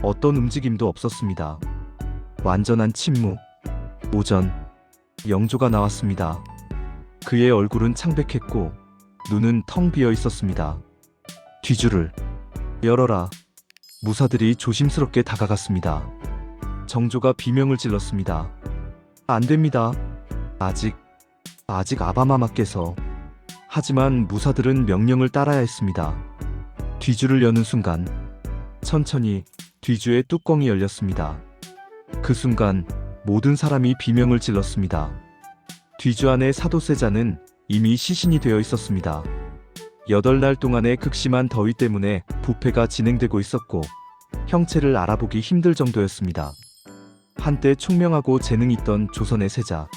S1: 어떤 움직임도 없었습니다. 완전한 침묵. 오전 영조가 나왔습니다. 그의 얼굴은 창백했고 눈은 텅 비어 있었습니다. 뒤주를 열어라. 무사들이 조심스럽게 다가갔습니다. 정조가 비명을 질렀습니다. 안 됩니다. 아직 아바마마께서. 하지만 무사들은 명령을 따라야 했습니다. 뒤주를 여는 순간 천천히 뒤주의 뚜껑이 열렸습니다. 그 순간 모든 사람이 비명을 질렀습니다. 뒤주 안의 사도세자는 이미 시신이 되어 있었습니다. 8날 동안의 극심한 더위 때문에 부패가 진행되고 있었고 형체를 알아보기 힘들 정도였습니다. 한때 총명하고 재능 있던 조선의 세자,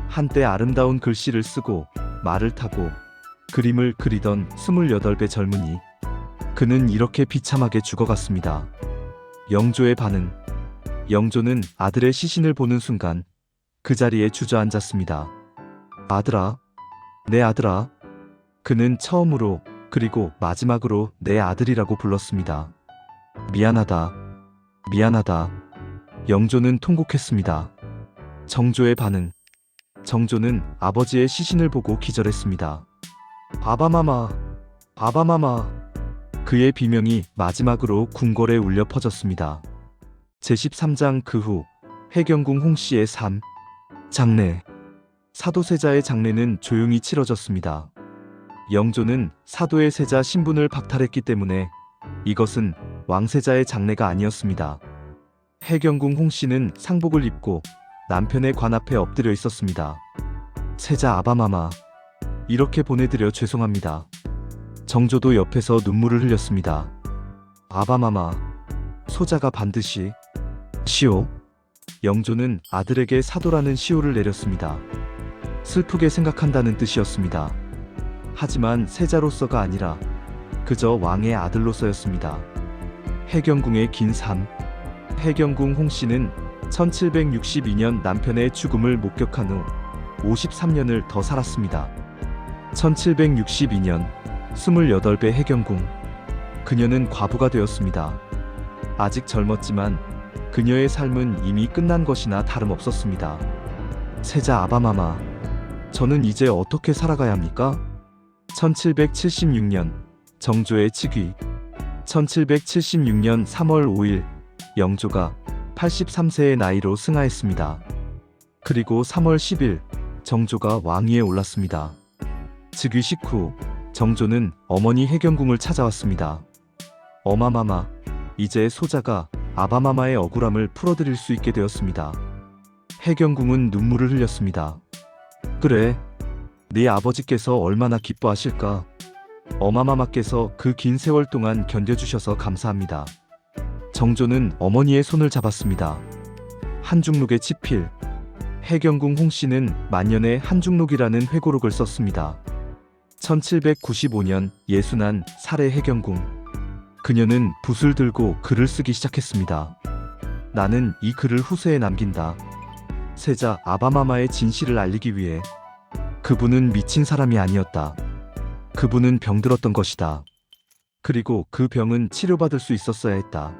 S1: 한때 아름다운 글씨를 쓰고 말을 타고 그림을 그리던 28배 젊은이. 그는 이렇게 비참하게 죽어갔습니다. 영조의 반응. 영조는 아들의 시신을 보는 순간 그 자리에 주저앉았습니다. 아들아, 내 아들아. 그는 처음으로 그리고 마지막으로 내 아들이라고 불렀습니다. 미안하다. 영조는 통곡했습니다. 정조의 반응. 정조는 아버지의 시신을 보고 기절했습니다. 아바마마. 그의 비명이 마지막으로 궁궐에 울려 퍼졌습니다. 제13장 그 후 해경궁 홍씨의 삶. 장례. 사도세자의 장례는 조용히 치러졌습니다. 영조는 사도의 세자 신분을 박탈했기 때문에 이것은 왕세자의 장례가 아니었습니다. 해경궁 홍씨는 상복을 입고 남편의 관 앞에 엎드려 있었습니다. 세자 아바마마, 이렇게 보내드려 죄송합니다. 정조도 옆에서 눈물을 흘렸습니다. 아바마마, 소자가 반드시. 시오. 영조는 아들에게 사도라는 시호를 내렸습니다. 슬프게 생각한다는 뜻이었습니다. 하지만 세자로서가 아니라 그저 왕의 아들로서였습니다. 해경궁의 긴 삶. 해경궁 홍씨는 1762년 남편의 죽음을 목격한 후 53년을 더 살았습니다. 1762년 28배 해경궁. 그녀는 과부가 되었습니다. 아직 젊었지만 그녀의 삶은 이미 끝난 것이나 다름없었습니다. 세자 아바마마, 저는 이제 어떻게 살아가야 합니까? 1776년 정조의 즉위. 1776년 3월 5일 영조가 83세의 나이로 승하했습니다. 그리고 3월 10일 정조가 왕위에 올랐습니다. 즉위 식후 정조는 어머니 해경궁을 찾아왔습니다. 어마마마, 이제 소자가 아바마마의 억울함을 풀어드릴 수 있게 되었습니다. 해경궁은 눈물을 흘렸습니다. 그래, 네 아버지께서 얼마나 기뻐하실까. 어마마마께서 그 긴 세월 동안 견뎌주셔서 감사합니다. 정조는 어머니의 손을 잡았습니다. 한중록의 치필, 해경궁 홍씨는 만년에 한중록이라는 회고록을 썼습니다. 1795년 예순한 살해 해경궁. 그녀는 붓을 들고 글을 쓰기 시작했습니다. 나는 이 글을 후세에 남긴다. 세자 아바마마의 진실을 알리기 위해. 그분은 미친 사람이 아니었다. 그분은 병들었던 것이다. 그리고 그 병은 치료받을 수 있었어야 했다.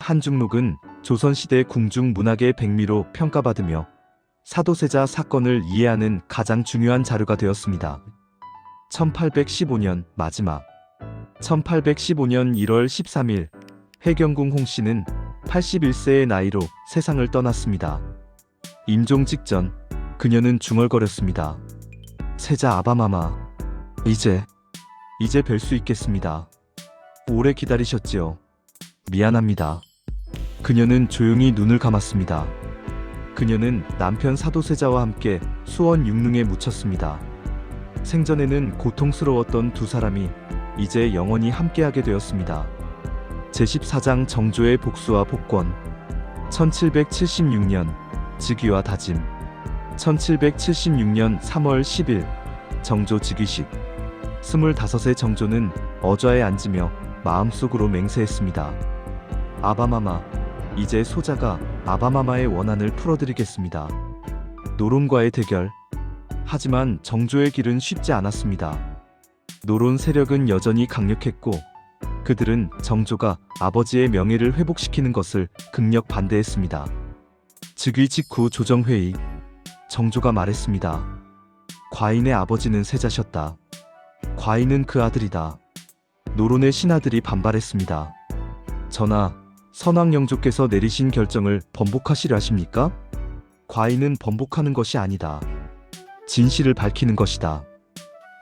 S1: 한중록은 조선시대 궁중 문학의 백미로 평가받으며 사도세자 사건을 이해하는 가장 중요한 자료가 되었습니다. 1815년 마지막. 1815년 1월 13일 해경궁 홍씨는 81세의 나이로 세상을 떠났습니다. 임종 직전 그녀는 중얼거렸습니다. 세자 아바마마, 이제 뵐 수 있겠습니다. 오래 기다리셨지요. 미안합니다. 그녀는 조용히 눈을 감았습니다. 그녀는 남편 사도세자와 함께 수원 육릉에 묻혔습니다. 생전에는 고통스러웠던 두 사람이 이제 영원히 함께하게 되었습니다. 제14장 정조의 복수와 복권. 1776년 즉위와 다짐. 1776년 3월 10일 정조 즉위식. 25세 정조는 어좌에 앉으며 마음속으로 맹세했습니다. 아바마마, 이제 소자가 아바마마의 원한을 풀어드리겠습니다. 노론과의 대결. 하지만 정조의 길은 쉽지 않았습니다. 노론 세력은 여전히 강력했고 그들은 정조가 아버지의 명예를 회복시키는 것을 극력 반대했습니다. 즉위 직후 조정회의. 정조가 말했습니다. 과인의 아버지는 세자셨다. 과인은 그 아들이다. 노론의 신하들이 반발했습니다. 전하, 선왕영조께서 내리신 결정을 번복하시려 하십니까? 과인은 번복하는 것이 아니다. 진실을 밝히는 것이다.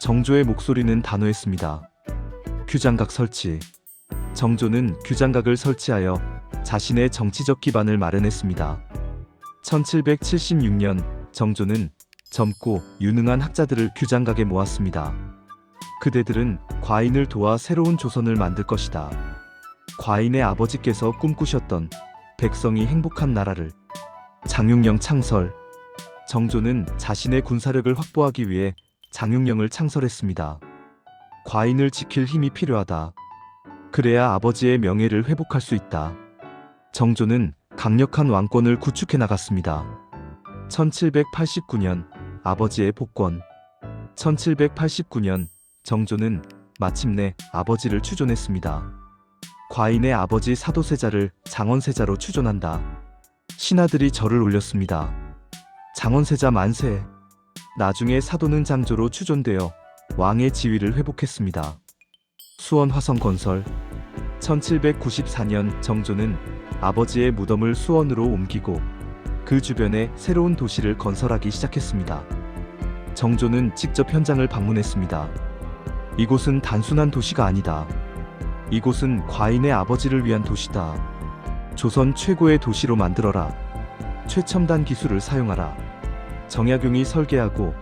S1: 정조의 목소리는 단호했습니다. 규장각 설치. 정조는 규장각을 설치하여 자신의 정치적 기반을 마련했습니다. 1776년 정조는 젊고 유능한 학자들을 규장각에 모았습니다. 그대들은 과인을 도와 새로운 조선을 만들 것이다. 과인의 아버지께서 꿈꾸셨던 백성이 행복한 나라를. 장육령 창설. 정조는 자신의 군사력을 확보하기 위해 장육령을 창설했습니다. 과인을 지킬 힘이 필요하다. 그래야 아버지의 명예를 회복할 수 있다. 정조는 강력한 왕권을 구축해 나갔습니다. 1789년 아버지의 복권. 1789년 정조는 마침내 아버지를 추존했습니다. 과인의 아버지 사도세자를 장원세자로 추존한다. 신하들이 절을 올렸습니다. 장원세자 만세. 나중에 사도는 장조로 추존되어 왕의 지위를 회복했습니다. 수원 화성 건설. 1794년 정조는 아버지의 무덤을 수원으로 옮기고 그 주변에 새로운 도시를 건설하기 시작했습니다. 정조는 직접 현장을 방문했습니다. 이곳은 단순한 도시가 아니다. 이곳은 과인의 아버지를 위한 도시다. 조선 최고의 도시로 만들어라. 최첨단 기술을 사용하라. 정약용이 설계하고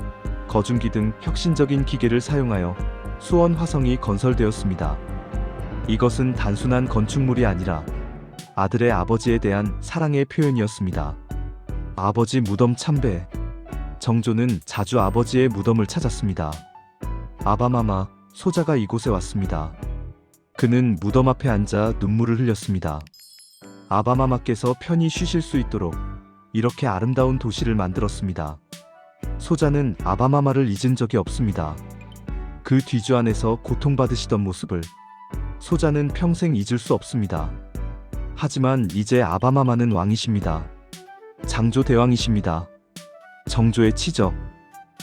S1: 거중기 등 혁신적인 기계를 사용하여 수원 화성이 건설되었습니다. 이것은 단순한 건축물이 아니라 아들의 아버지에 대한 사랑의 표현이었습니다. 아버지 무덤 참배. 정조는 자주 아버지의 무덤을 찾았습니다. 아바마마, 소자가 이곳에 왔습니다. 그는 무덤 앞에 앉아 눈물을 흘렸습니다. 아바마마께서 편히 쉬실 수 있도록 이렇게 아름다운 도시를 만들었습니다. 소자는 아바마마를 잊은 적이 없습니다. 그 뒤주 안에서 고통받으시던 모습을 소자는 평생 잊을 수 없습니다. 하지만 이제 아바마마는 왕이십니다. 장조 대왕이십니다. 정조의 치적.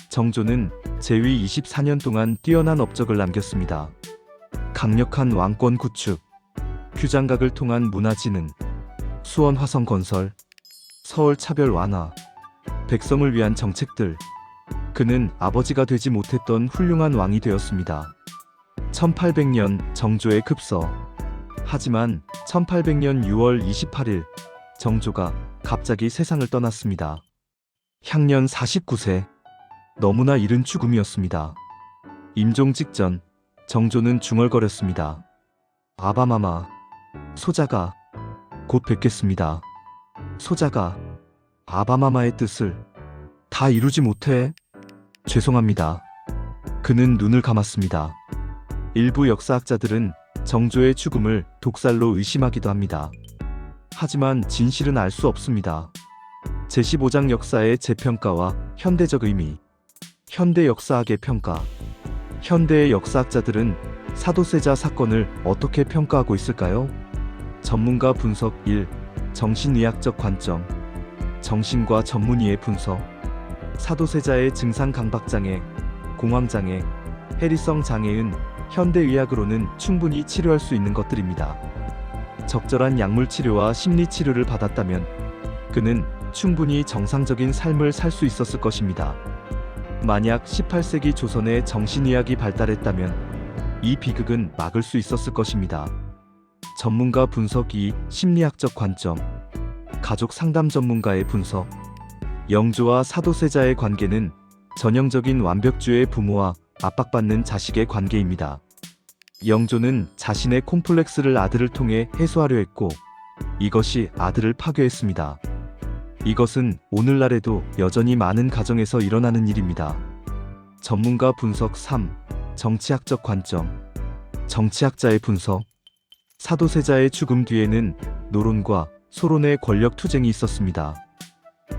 S1: 정조는 재위 24년 동안 뛰어난 업적을 남겼습니다. 강력한 왕권 구축, 규장각을 통한 문화 진흥, 수원 화성 건설, 서울 차별 완화, 백성을 위한 정책들. 그는 아버지가 되지 못했던 훌륭한 왕이 되었습니다. 1800년 정조의 급서. 하지만 1800년 6월 28일 정조가 갑자기 세상을 떠났습니다. 향년 49세. 너무나 이른 죽음이었습니다. 임종 직전 정조는 중얼거렸습니다. 아바마마, 소자가 곧 뵙겠습니다. 소자가 아바마마의 뜻을 다 이루지 못해 죄송합니다. 그는 눈을 감았습니다. 일부 역사학자들은 정조의 죽음을 독살로 의심하기도 합니다. 하지만 진실은 알 수 없습니다. 제15장 역사의 재평가와 현대적 의미. 현대 역사학의 평가. 현대의 역사학자들은 사도세자 사건을 어떻게 평가하고 있을까요? 전문가 분석 1. 정신의학적 관점. 정신과 전문의의 분석. 사도세자의 증상 강박장애, 공황장애, 해리성 장애은 현대의학으로는 충분히 치료할 수 있는 것들입니다. 적절한 약물 치료와 심리 치료를 받았다면 그는 충분히 정상적인 삶을 살 수 있었을 것입니다. 만약 18세기 조선에 정신의학이 발달했다면 이 비극은 막을 수 있었을 것입니다. 전문가 분석 2. 심리학적 관점. 가족 상담 전문가의 분석. 영조와 사도세자의 관계는 전형적인 완벽주의 부모와 압박받는 자식의 관계입니다. 영조는 자신의 콤플렉스를 아들을 통해 해소하려 했고 이것이 아들을 파괴했습니다. 이것은 오늘날에도 여전히 많은 가정에서 일어나는 일입니다. 전문가 분석 3. 정치학적 관점. 정치학자의 분석. 사도세자의 죽음 뒤에는 노론과 소론의 권력 투쟁이 있었습니다.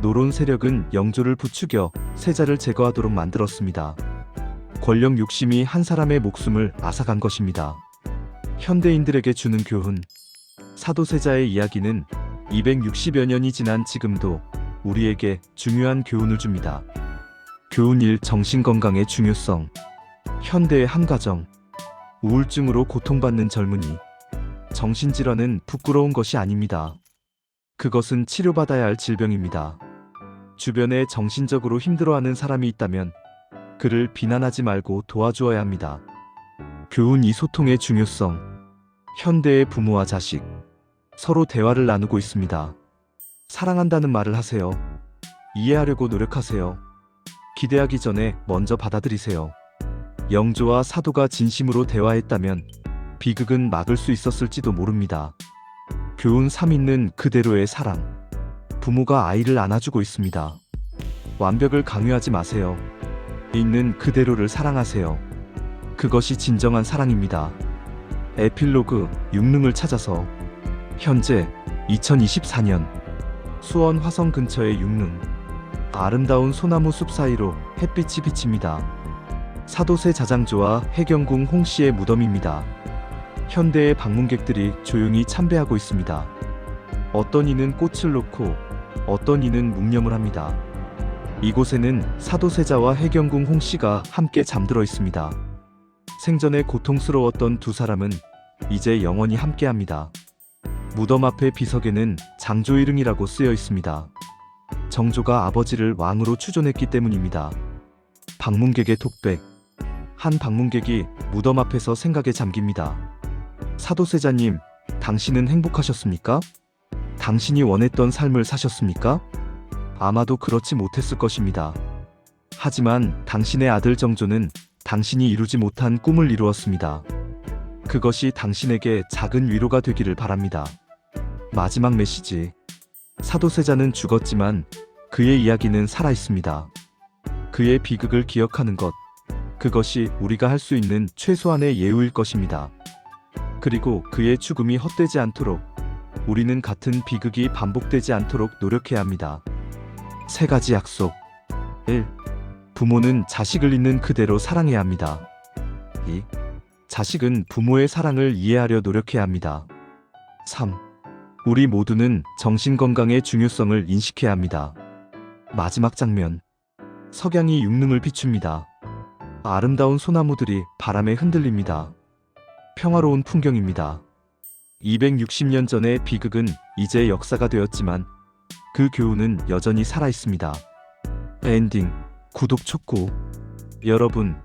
S1: 노론 세력은 영조를 부추겨 세자를 제거하도록 만들었습니다. 권력 욕심이 한 사람의 목숨을 앗아간 것입니다. 현대인들에게 주는 교훈. 사도세자의 이야기는 260여 년이 지난 지금도 우리에게 중요한 교훈을 줍니다. 교훈 1. 정신건강의 중요성. 현대의 한 가정. 우울증으로 고통받는 젊은이. 정신질환은 부끄러운 것이 아닙니다. 그것은 치료받아야 할 질병입니다. 주변에 정신적으로 힘들어하는 사람이 있다면 그를 비난하지 말고 도와주어야 합니다. 교훈 2. 소통의 중요성. 현대의 부모와 자식. 서로 대화를 나누고 있습니다. 사랑한다는 말을 하세요. 이해하려고 노력하세요. 기대하기 전에 먼저 받아들이세요. 영조와 사도가 진심으로 대화했다면 비극은 막을 수 있었을지도 모릅니다. 교훈 3. 있는 그대로의 사랑. 부모가 아이를 안아주고 있습니다. 완벽을 강요하지 마세요. 있는 그대로를 사랑하세요. 그것이 진정한 사랑입니다. 에필로그. 육릉을 찾아서. 현재 2024년 수원 화성 근처의 육릉. 아름다운 소나무 숲 사이로 햇빛이 비칩니다. 사도세 자장조와 해경궁 홍씨의 무덤입니다. 현대의 방문객들이 조용히 참배하고 있습니다. 어떤 이는 꽃을 놓고 어떤 이는 묵념을 합니다. 이곳에는 사도세자와 해경궁 홍씨가 함께 잠들어 있습니다. 생전에 고통스러웠던 두 사람은 이제 영원히 함께합니다. 무덤 앞의 비석에는 장조일흥이라고 쓰여 있습니다. 정조가 아버지를 왕으로 추존했기 때문입니다. 방문객의 톡백. 한 방문객이 무덤 앞에서 생각에 잠깁니다. 사도세자님, 당신은 행복하셨습니까? 당신이 원했던 삶을 사셨습니까? 아마도 그렇지 못했을 것입니다. 하지만 당신의 아들 정조는 당신이 이루지 못한 꿈을 이루었습니다. 그것이 당신에게 작은 위로가 되기를 바랍니다. 마지막 메시지. 사도세자는 죽었지만 그의 이야기는 살아있습니다. 그의 비극을 기억하는 것, 그것이 우리가 할 수 있는 최소한의 예우일 것입니다. 그리고 그의 죽음이 헛되지 않도록 우리는 같은 비극이 반복되지 않도록 노력해야 합니다. 3가지 약속. 1. 부모는 자식을 있는 그대로 사랑해야 합니다. 2. 자식은 부모의 사랑을 이해하려 노력해야 합니다. 3. 우리 모두는 정신건강의 중요성을 인식해야 합니다. 마지막 장면. 석양이 육릉을 비춥니다. 아름다운 소나무들이 바람에 흔들립니다. 평화로운 풍경입니다. 260년 전의 비극은 이제 역사가 되었지만 그 교훈은 여전히 살아있습니다. 엔딩. 구독 촉구. 여러분,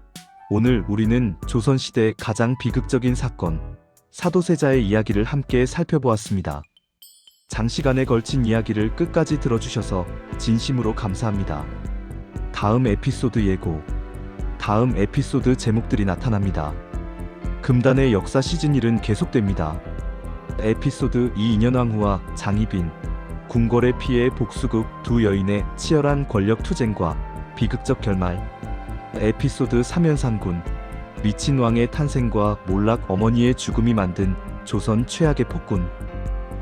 S1: 오늘 우리는 조선시대 가장 비극적인 사건, 사도세자의 이야기를 함께 살펴보았습니다. 장시간에 걸친 이야기를 끝까지 들어주셔서 진심으로 감사합니다. 다음 에피소드 예고. 다음 에피소드 제목들이 나타납니다. 금단의 역사 시즌 1은 계속됩니다. 에피소드 2 인현왕후와 장희빈, 궁궐의 피해 복수극 두 여인의 치열한 권력 투쟁과 비극적 결말. 에피소드 3 연산군, 미친 왕의 탄생과 몰락 어머니의 죽음이 만든 조선 최악의 폭군.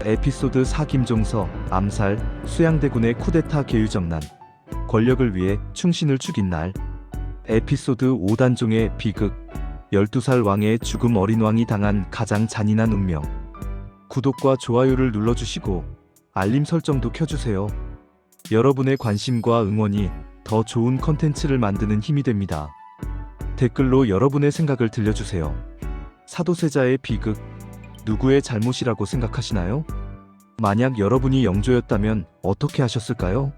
S1: 에피소드 4 김종서, 암살, 수양대군의 쿠데타 계유정난, 권력을 위해 충신을 죽인 날. 에피소드 5 단종의 비극, 12살 왕의 죽음 어린 왕이 당한 가장 잔인한 운명. 구독과 좋아요를 눌러주시고 알림 설정도 켜주세요. 여러분의 관심과 응원이 더 좋은 컨텐츠를 만드는 힘이 됩니다. 댓글로 여러분의 생각을 들려주세요. 사도세자의 비극, 누구의 잘못이라고 생각하시나요? 만약 여러분이 영조였다면 어떻게 하셨을까요?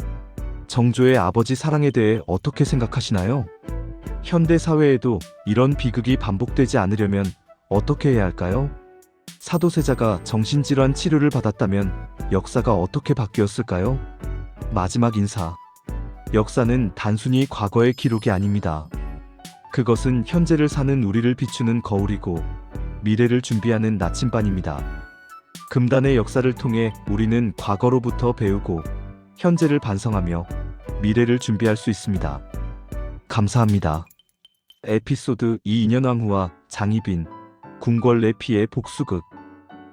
S1: 정조의 아버지 사랑에 대해 어떻게 생각하시나요? 현대 사회에도 이런 비극이 반복되지 않으려면 어떻게 해야 할까요? 사도세자가 정신질환 치료를 받았다면 역사가 어떻게 바뀌었을까요? 마지막 인사. 역사는 단순히 과거의 기록이 아닙니다. 그것은 현재를 사는 우리를 비추는 거울이고 미래를 준비하는 나침반입니다. 금단의 역사를 통해 우리는 과거로부터 배우고 현재를 반성하며 미래를 준비할 수 있습니다. 감사합니다. 에피소드 2 인현왕후와 장희빈, 궁궐 내 피해 복수극.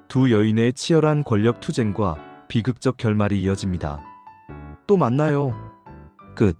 S1: 두 여인의 치열한 권력 투쟁과 비극적 결말이 이어집니다. 또 만나요. 끝.